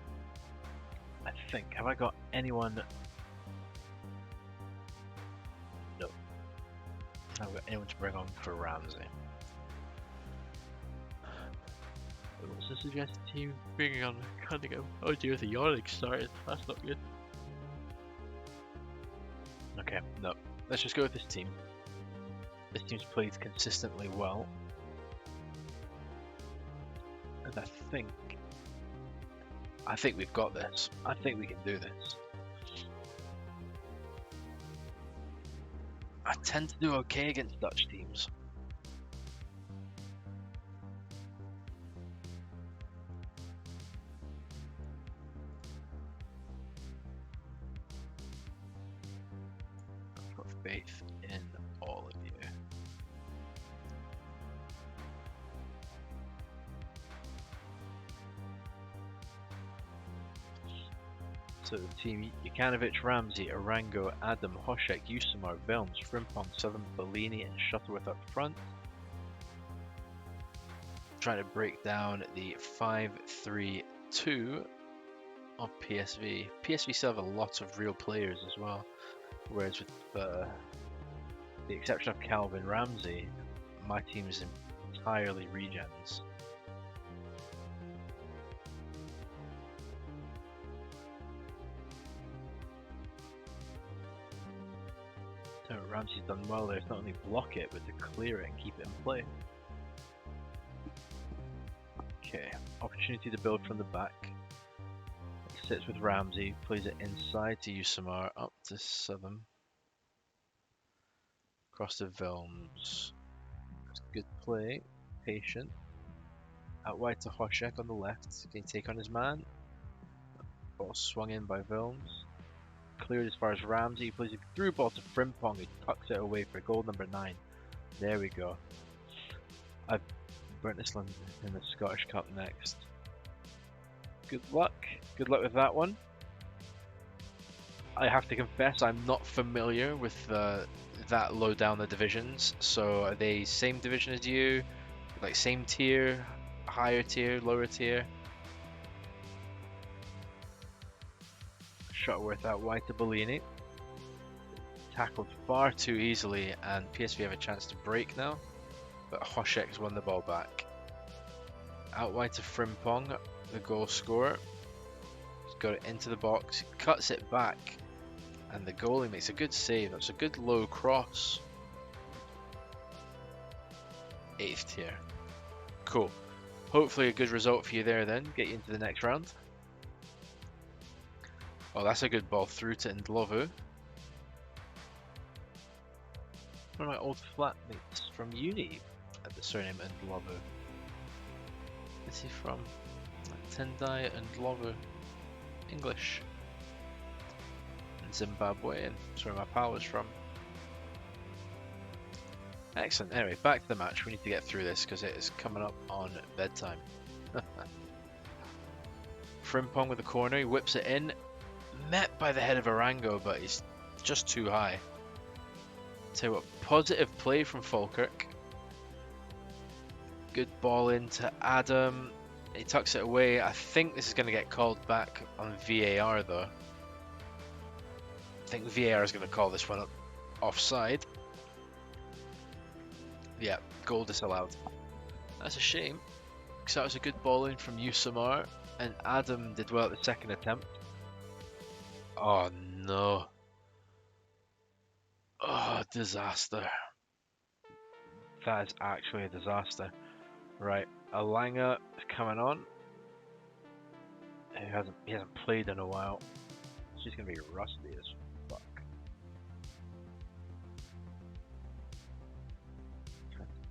I think, have I got anyone? No. I haven't got anyone to bring on for Ramsey. What's the suggested team bringing on Cunningham? Oh dear, the yawning started. That's not good. Okay, no. Let's just go with this team. This team's played consistently well. And I think we've got this. I think we can do this. I tend to do okay against Dutch teams. I've got faith in all of you. So the team: Jukanovic, Ramsey, Arango, Adam, Hošek, Usamar, Vilms, Frimpong, Southern, Bellini and Shuttleworth up front. Trying to break down the 5-3-2 of PSV. PSV still have a lot of real players as well, whereas with the exception of Calvin Ramsey, my team is entirely regens. So Ramsey's done well there, to not only block it, but to clear it and keep it in play. Okay, opportunity to build from the back. Sits with Ramsey, plays it inside to Usamar, up to Southern. Across to Vilms. Good play, patient. Out wide to Hošek on the left, can he take on his man? Ball swung in by Vilms. Cleared as far as Ramsey, he plays a through ball to Frimpong, who tucks it away for goal number 9. There we go. I've burnt this one in the Scottish Cup next. Good luck with that one. I have to confess I'm not familiar with that low down the divisions. So are they same division as you? Like same tier, higher tier, lower tier? Shuttleworth out wide to Bellini. Tackled far too easily, and PSV have a chance to break now. But Hošek's won the ball back. Out wide to Frimpong, the goal scorer. He's got it into the box, cuts it back, and the goalie makes a good save. That's a good low cross. 8th tier. Cool. Hopefully a good result for you there then. Get you into the next round. Oh, that's a good ball through to Ndlovu. One of my old flatmates from uni had the surname Ndlovu. Where's he from? Tendai Ndlovu. English. And Zimbabwean. That's where my pal was from. Excellent. Anyway, back to the match. We need to get through this because it is coming up on bedtime. Frimpong with the corner. He whips it in. Met by the head of Arango, but he's just too high. Tell you what, positive play from Falkirk. Good ball into Adam. He tucks it away. I think this is going to get called back on VAR though. I think VAR is going to call this one offside. Yeah, goal disallowed. That's a shame, because that was a good ball in from Usamar, and Adam did well at the second attempt. Oh no. Oh, disaster. That is actually a disaster. Right, Alanga is coming on. He hasn't played in a while. She's gonna be rusty as fuck.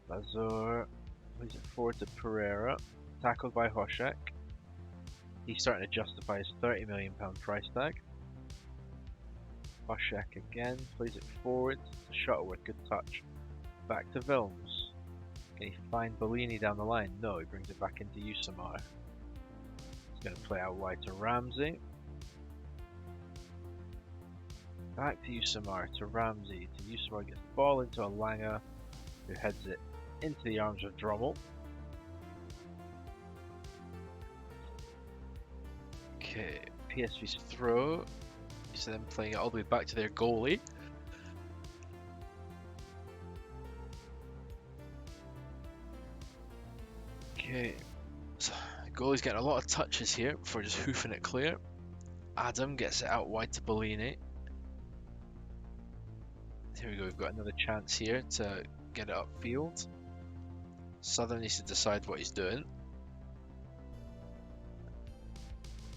Lazor plays it forward to Pereira. Tackled by Hoshek. He's starting to justify his £30 million price tag. Hoshek again plays it forward to Shuttleworth. Good touch. Back to Vilms. Can he find Bellini down the line? No, he brings it back into Usamar. He's going to play out wide to Ramsey. Back to Usamar, to Ramsey. To Usamar, gets the ball into Alanga, who heads it into the arms of Drommel. Okay, PSV's throw. You see them playing it all the way back to their goalie. Okay, so the goalie's getting a lot of touches here before just hoofing it clear. Adam gets it out wide to Bellini. Here we go, we've got another chance here to get it upfield. Southern needs to decide what he's doing.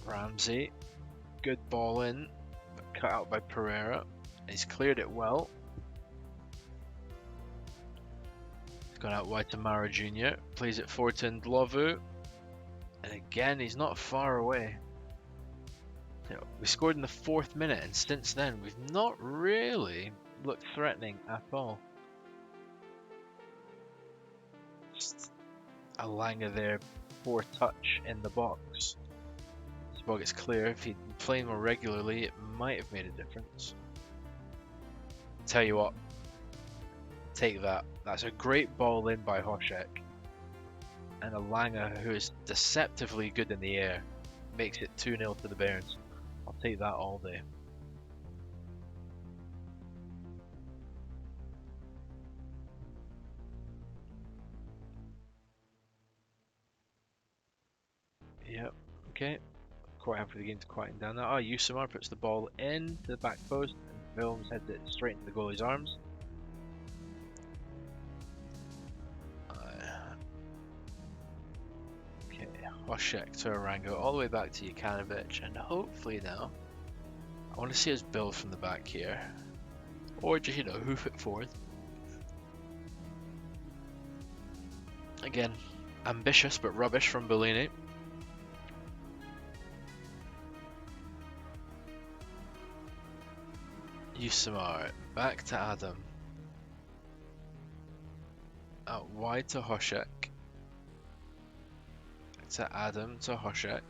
Ramsey, good ball in, but cut out by Pereira. He's cleared it well. He's gone out wide to Mara Jr. Plays it forward to Ndlovu. And again, he's not far away. You know, we scored in the 4th minute, and since then, we've not really looked threatening at all. Just Alanga there, poor touch in the box. This ball gets clear. If he'd been playing more regularly, it might have made a difference. Tell you what, take that. That's a great ball in by Hoshek. And Alanga, who is deceptively good in the air, makes it 2-0 to the Bairns. I'll take that all day. Yep, okay. Quite happy for the game to quieten down now. Usamar puts the ball in to the back post, and Vilms heads it straight into the goalie's arms. Okay, Hoshek to Arango, all the way back to Jukanovic, and hopefully now, I want to see us build from the back here. Or just, hoof it forward. Again, ambitious but rubbish from Bellini. Usamar, back to Adam. Out wide to Hoshek. To Adam to Hoshek.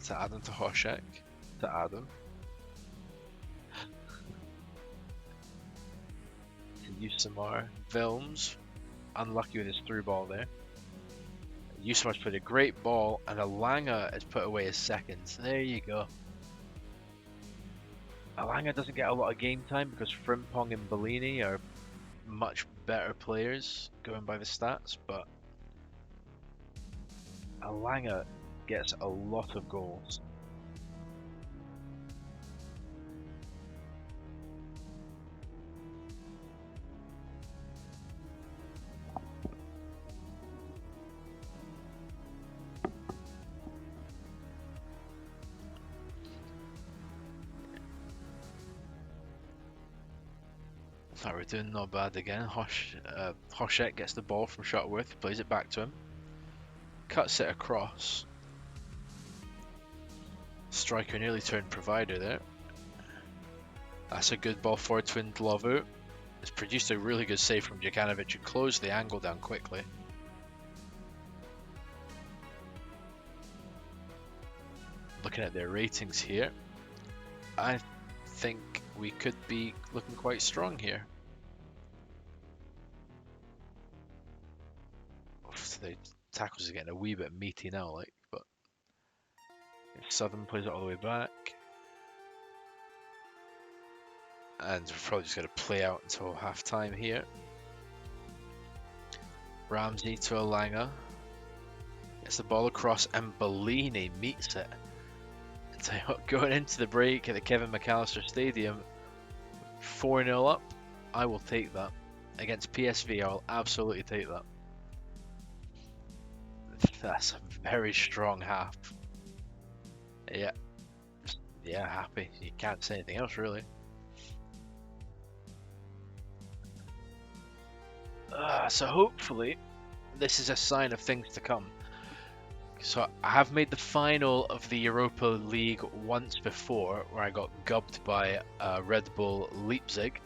To Adam to Hoshek. To Adam. To Usamar. Vilms. Unlucky with his through ball there. Usamar's played a great ball, and Alanga has put away his seconds. There you go. Alanga doesn't get a lot of game time because Frimpong and Bellini are much better players going by the stats, but Alanga gets a lot of goals. That we're doing not bad again. Hoshek gets the ball from Shuttleworth, plays it back to him, cuts it across. Striker nearly turned provider there. That's a good ball forward to Ndlovu. It's produced a really good save from Jukanovic, who closed the angle down quickly. Looking at their ratings here, I think we could be looking quite strong here. The tackles are getting a wee bit meaty now, but Southern plays it all the way back. And we're probably just going to play out until half time here. Ramsey to Alanga. Gets the ball across, and Bellini meets it. Going into the break at the Kevin McAllister Stadium, 4-0 up. I will take that. Against PSV, I'll absolutely take that. That's a very strong half. Yeah. Yeah, happy. You can't say anything else, really. So hopefully, this is a sign of things to come. So I have made the final of the Europa League once before, where I got gubbed by Red Bull Leipzig.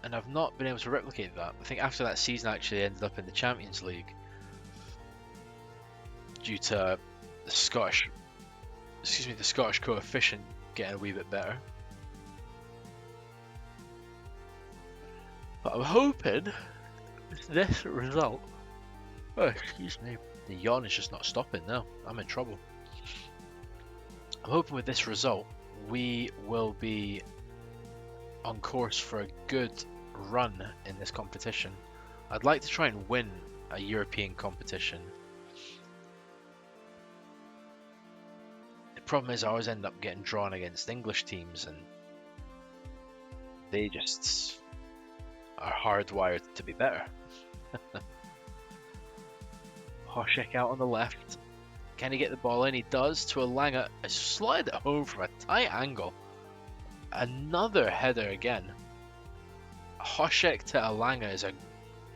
And I've not been able to replicate that. I think after that season I actually ended up in the Champions League due to the Scottish coefficient getting a wee bit better. But I'm hoping this result. Oh, excuse me. The yawn is just not stopping now. I'm in trouble. I'm hoping with this result we will be on course for a good run in this competition. I'd like to try and win a European competition. The problem is I always end up getting drawn against English teams and they just are hardwired to be better. Hoshek out on the left. Can he get the ball in? He does to Alanga. A slide it home from a tight angle. Another header again. Hoshek to Alanga is a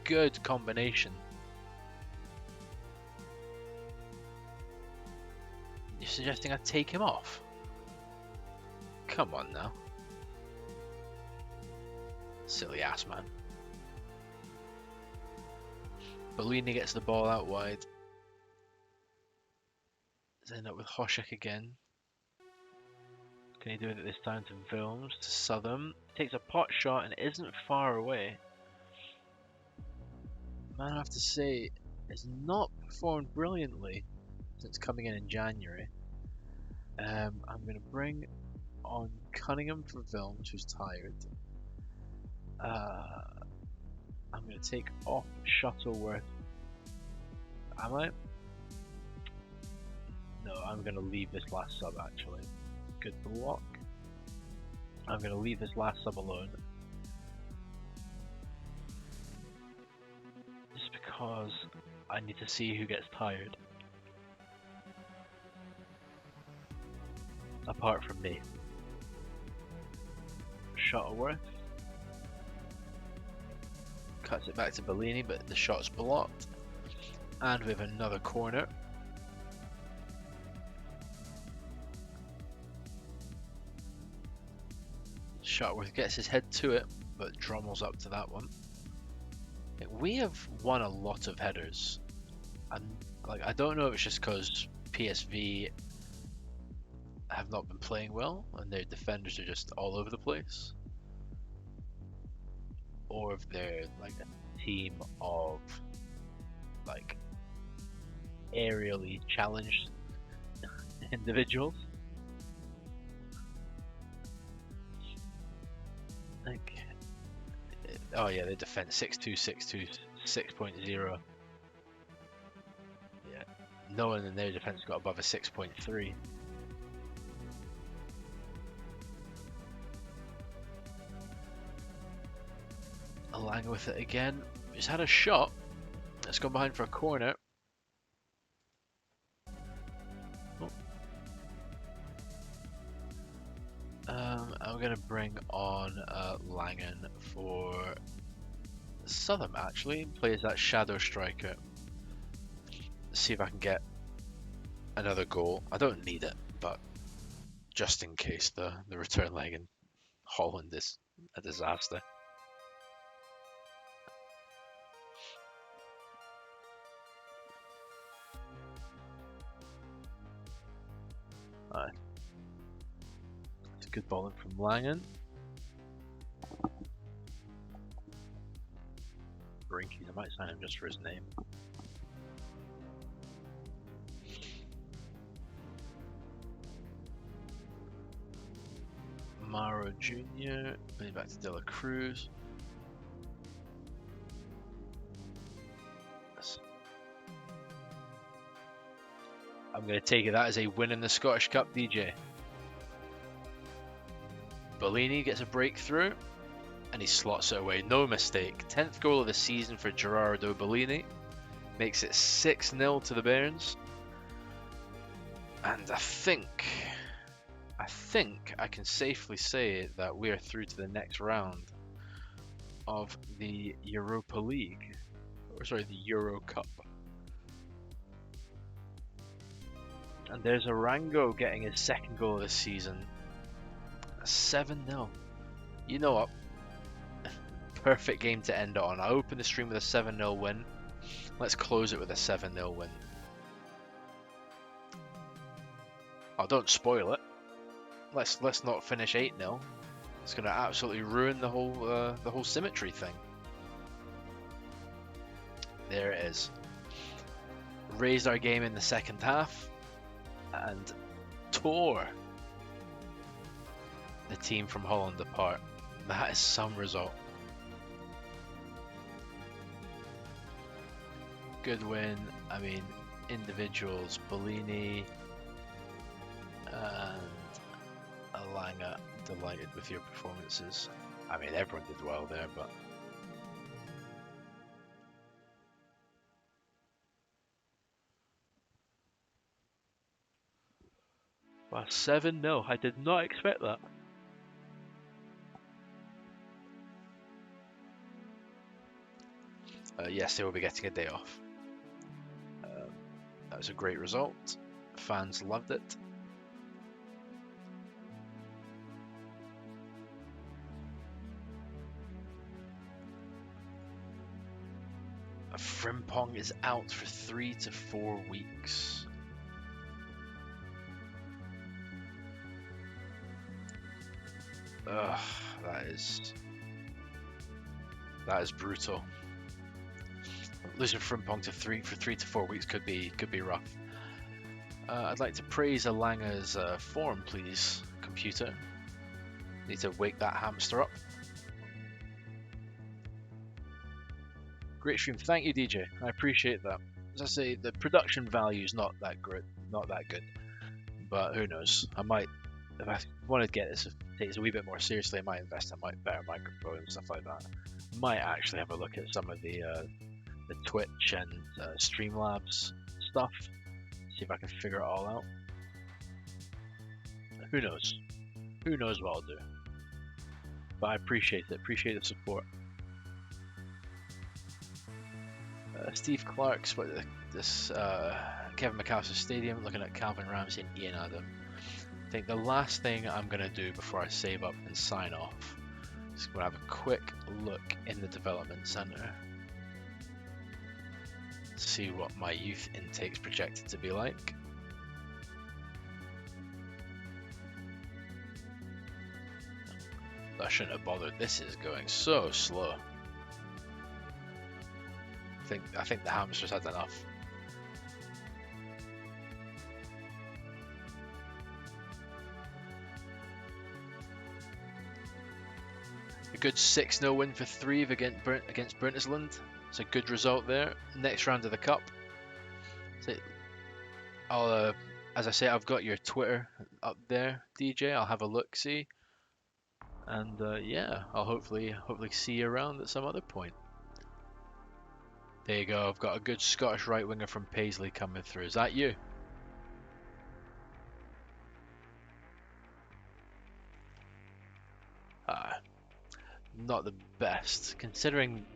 good combination. You're suggesting I take him off? Come on now. Silly ass man. Bellini gets the ball out wide. Let's end up with Hoshek again. Can he do it this time to Vilms, to Southern? Takes a pot shot and isn't far away. Man, I have to say, has not performed brilliantly since coming in January. I'm going to bring on Cunningham for Vilms, who's tired. I'm going to take off Shuttleworth. Am I? No, I'm going to leave this last sub actually. Good block. I'm going to leave this last sub alone. Just because I need to see who gets tired. Apart from me. Shuttleworth. Cuts it back to Bellini, but the shot's blocked. And we have another corner. Shuttleworth gets his head to it, but Drummel's up to that one. We have won a lot of headers. And I don't know if it's just because PSV have not been playing well and their defenders are just all over the place. Or if they're like a team of aerially challenged individuals. Oh yeah, they defend 6-2, 6-2, 6.0. Yeah, no one in their defense got above a 6.3. Alanga with it again. He's had a shot. Let's go behind for a corner. Oh. I'm going to bring on Langen for Southern actually. Plays that shadow striker. See if I can get another goal. I don't need it, but just in case the return leg in Holland is a disaster. Alright. It's a good ball in from Langen. Brinkies, I might sign him just for his name. Maro Jr. Putting back to De La Cruz. I'm going to take it that as a win in the Scottish Cup, DJ. Bellini gets a breakthrough, and he slots it away. No mistake. 10th goal of the season for Gerardo Bellini. Makes it 6-0 to the Bairns. And I think I can safely say that we are through to the next round of the Europa League. Or sorry, the Euro Cup. And there's Arango getting his 2nd goal of the season. 7-0. You know what? Perfect game to end it on. I opened the stream with a 7-0 win. Let's close it with a 7-0 win. Oh, don't spoil it. Let's not finish 8-0. It's gonna absolutely ruin the whole symmetry thing. There it is. Raised our game in the second half and tore the team from Holland apart. That is some result. Good win. I mean, individuals, Bellini and Alanga, delighted with your performances. I mean, everyone did well there, but wow, 7-0. I did not expect that. Yes, they will be getting a day off. That was a great result. Fans loved it. Frimpong is out for 3 to 4 weeks. Ugh, that is brutal. Losing Frimpong to 3 to 4 weeks could be rough. I'd like to praise Alanga's form, please, computer. Need to wake that hamster up. Great stream, thank you, DJ. I appreciate that. As I say, the production value is not that good, but who knows? I might, if I want to get this, take this a wee bit more seriously, I might invest in better microphone and stuff like that. Might actually have a look at some of the Twitch and Streamlabs stuff. See if I can figure it all out. Who knows? Who knows what I'll do? But I appreciate it. Appreciate the support. Steve Clark split this Kevin McAllister Stadium, looking at Calvin Ramsey and Ian Adam. I think the last thing I'm going to do before I save up and sign off is going to have a quick look in the development centre. See what my youth intake's projected to be like. I shouldn't have bothered. This is going so slow. I think the hamster's had enough. A good 6-0 win for Threave against Berntisland. It's a good result there. Next round of the cup. So I'll, as I say, I've got your Twitter up there, DJ. I'll have a look, see, and yeah, I'll hopefully see you around at some other point. There you go. I've got a good Scottish right winger from Paisley coming through. Is that you? Not the best, considering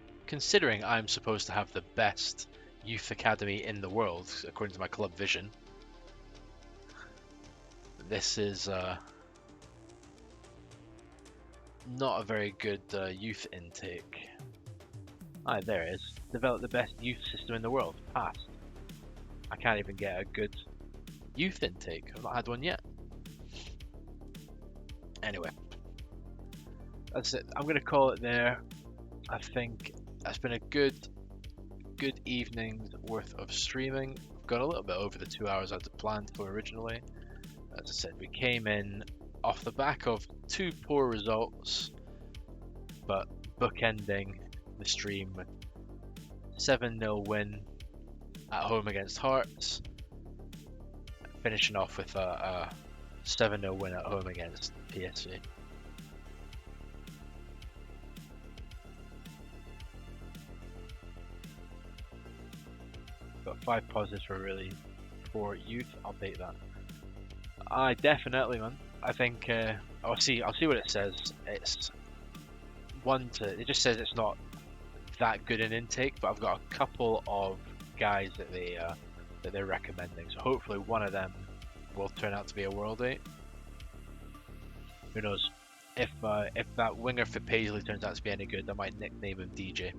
I'm supposed to have the best youth academy in the world, according to my club vision. This is not a very good youth intake. Ah, there it is. Develop the best youth system in the world. Passed. I can't even get a good youth intake. I've not had one yet. Anyway, that's it. I'm going to call it there. I think that's been a good evening's worth of streaming. I've gone a little bit over the 2 hours I'd planned for originally. As I said, we came in off the back of 2 poor results, but bookending the stream with 7-0 win at home against Hearts, finishing off with a 7-0 win at home against PSV. 5 positives for really poor youth. I'll take that. I definitely, man. I think I'll see what it says. It's it just says it's not that good an intake, but I've got a couple of guys that they're recommending. So hopefully one of them will turn out to be a World 8. Who knows? If that winger for Paisley turns out to be any good, I might nickname him DJ.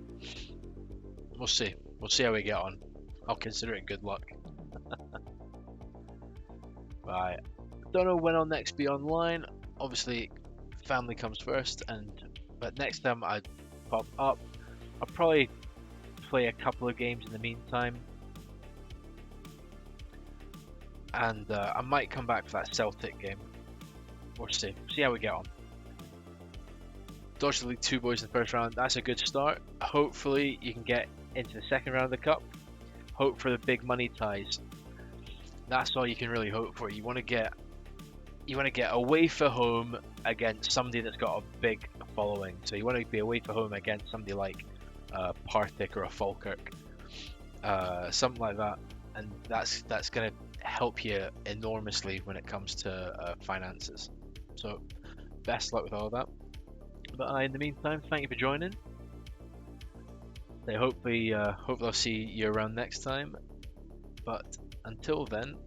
We'll see. We'll see how we get on. I'll consider it good luck. Right. Don't know when I'll next be online. Obviously, family comes first, but next time I pop up, I'll probably play a couple of games in the meantime. And I might come back for that Celtic game. We'll see. See how we get on. Dodged the League 2 boys in the first round. That's a good start. Hopefully you can get into the second round of the cup. Hope for the big money ties. That's all you can really hope for. You want to get away for home against somebody that's got a big following. So you want to be away for home against somebody like Partick or a Falkirk, something like that, and that's going to help you enormously when it comes to finances. So best luck with all of that. But in the meantime, thank you for joining. Hopefully I'll see you around next time. But until then,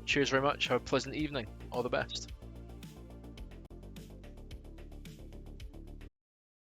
cheers very much. Have a pleasant evening. All the best.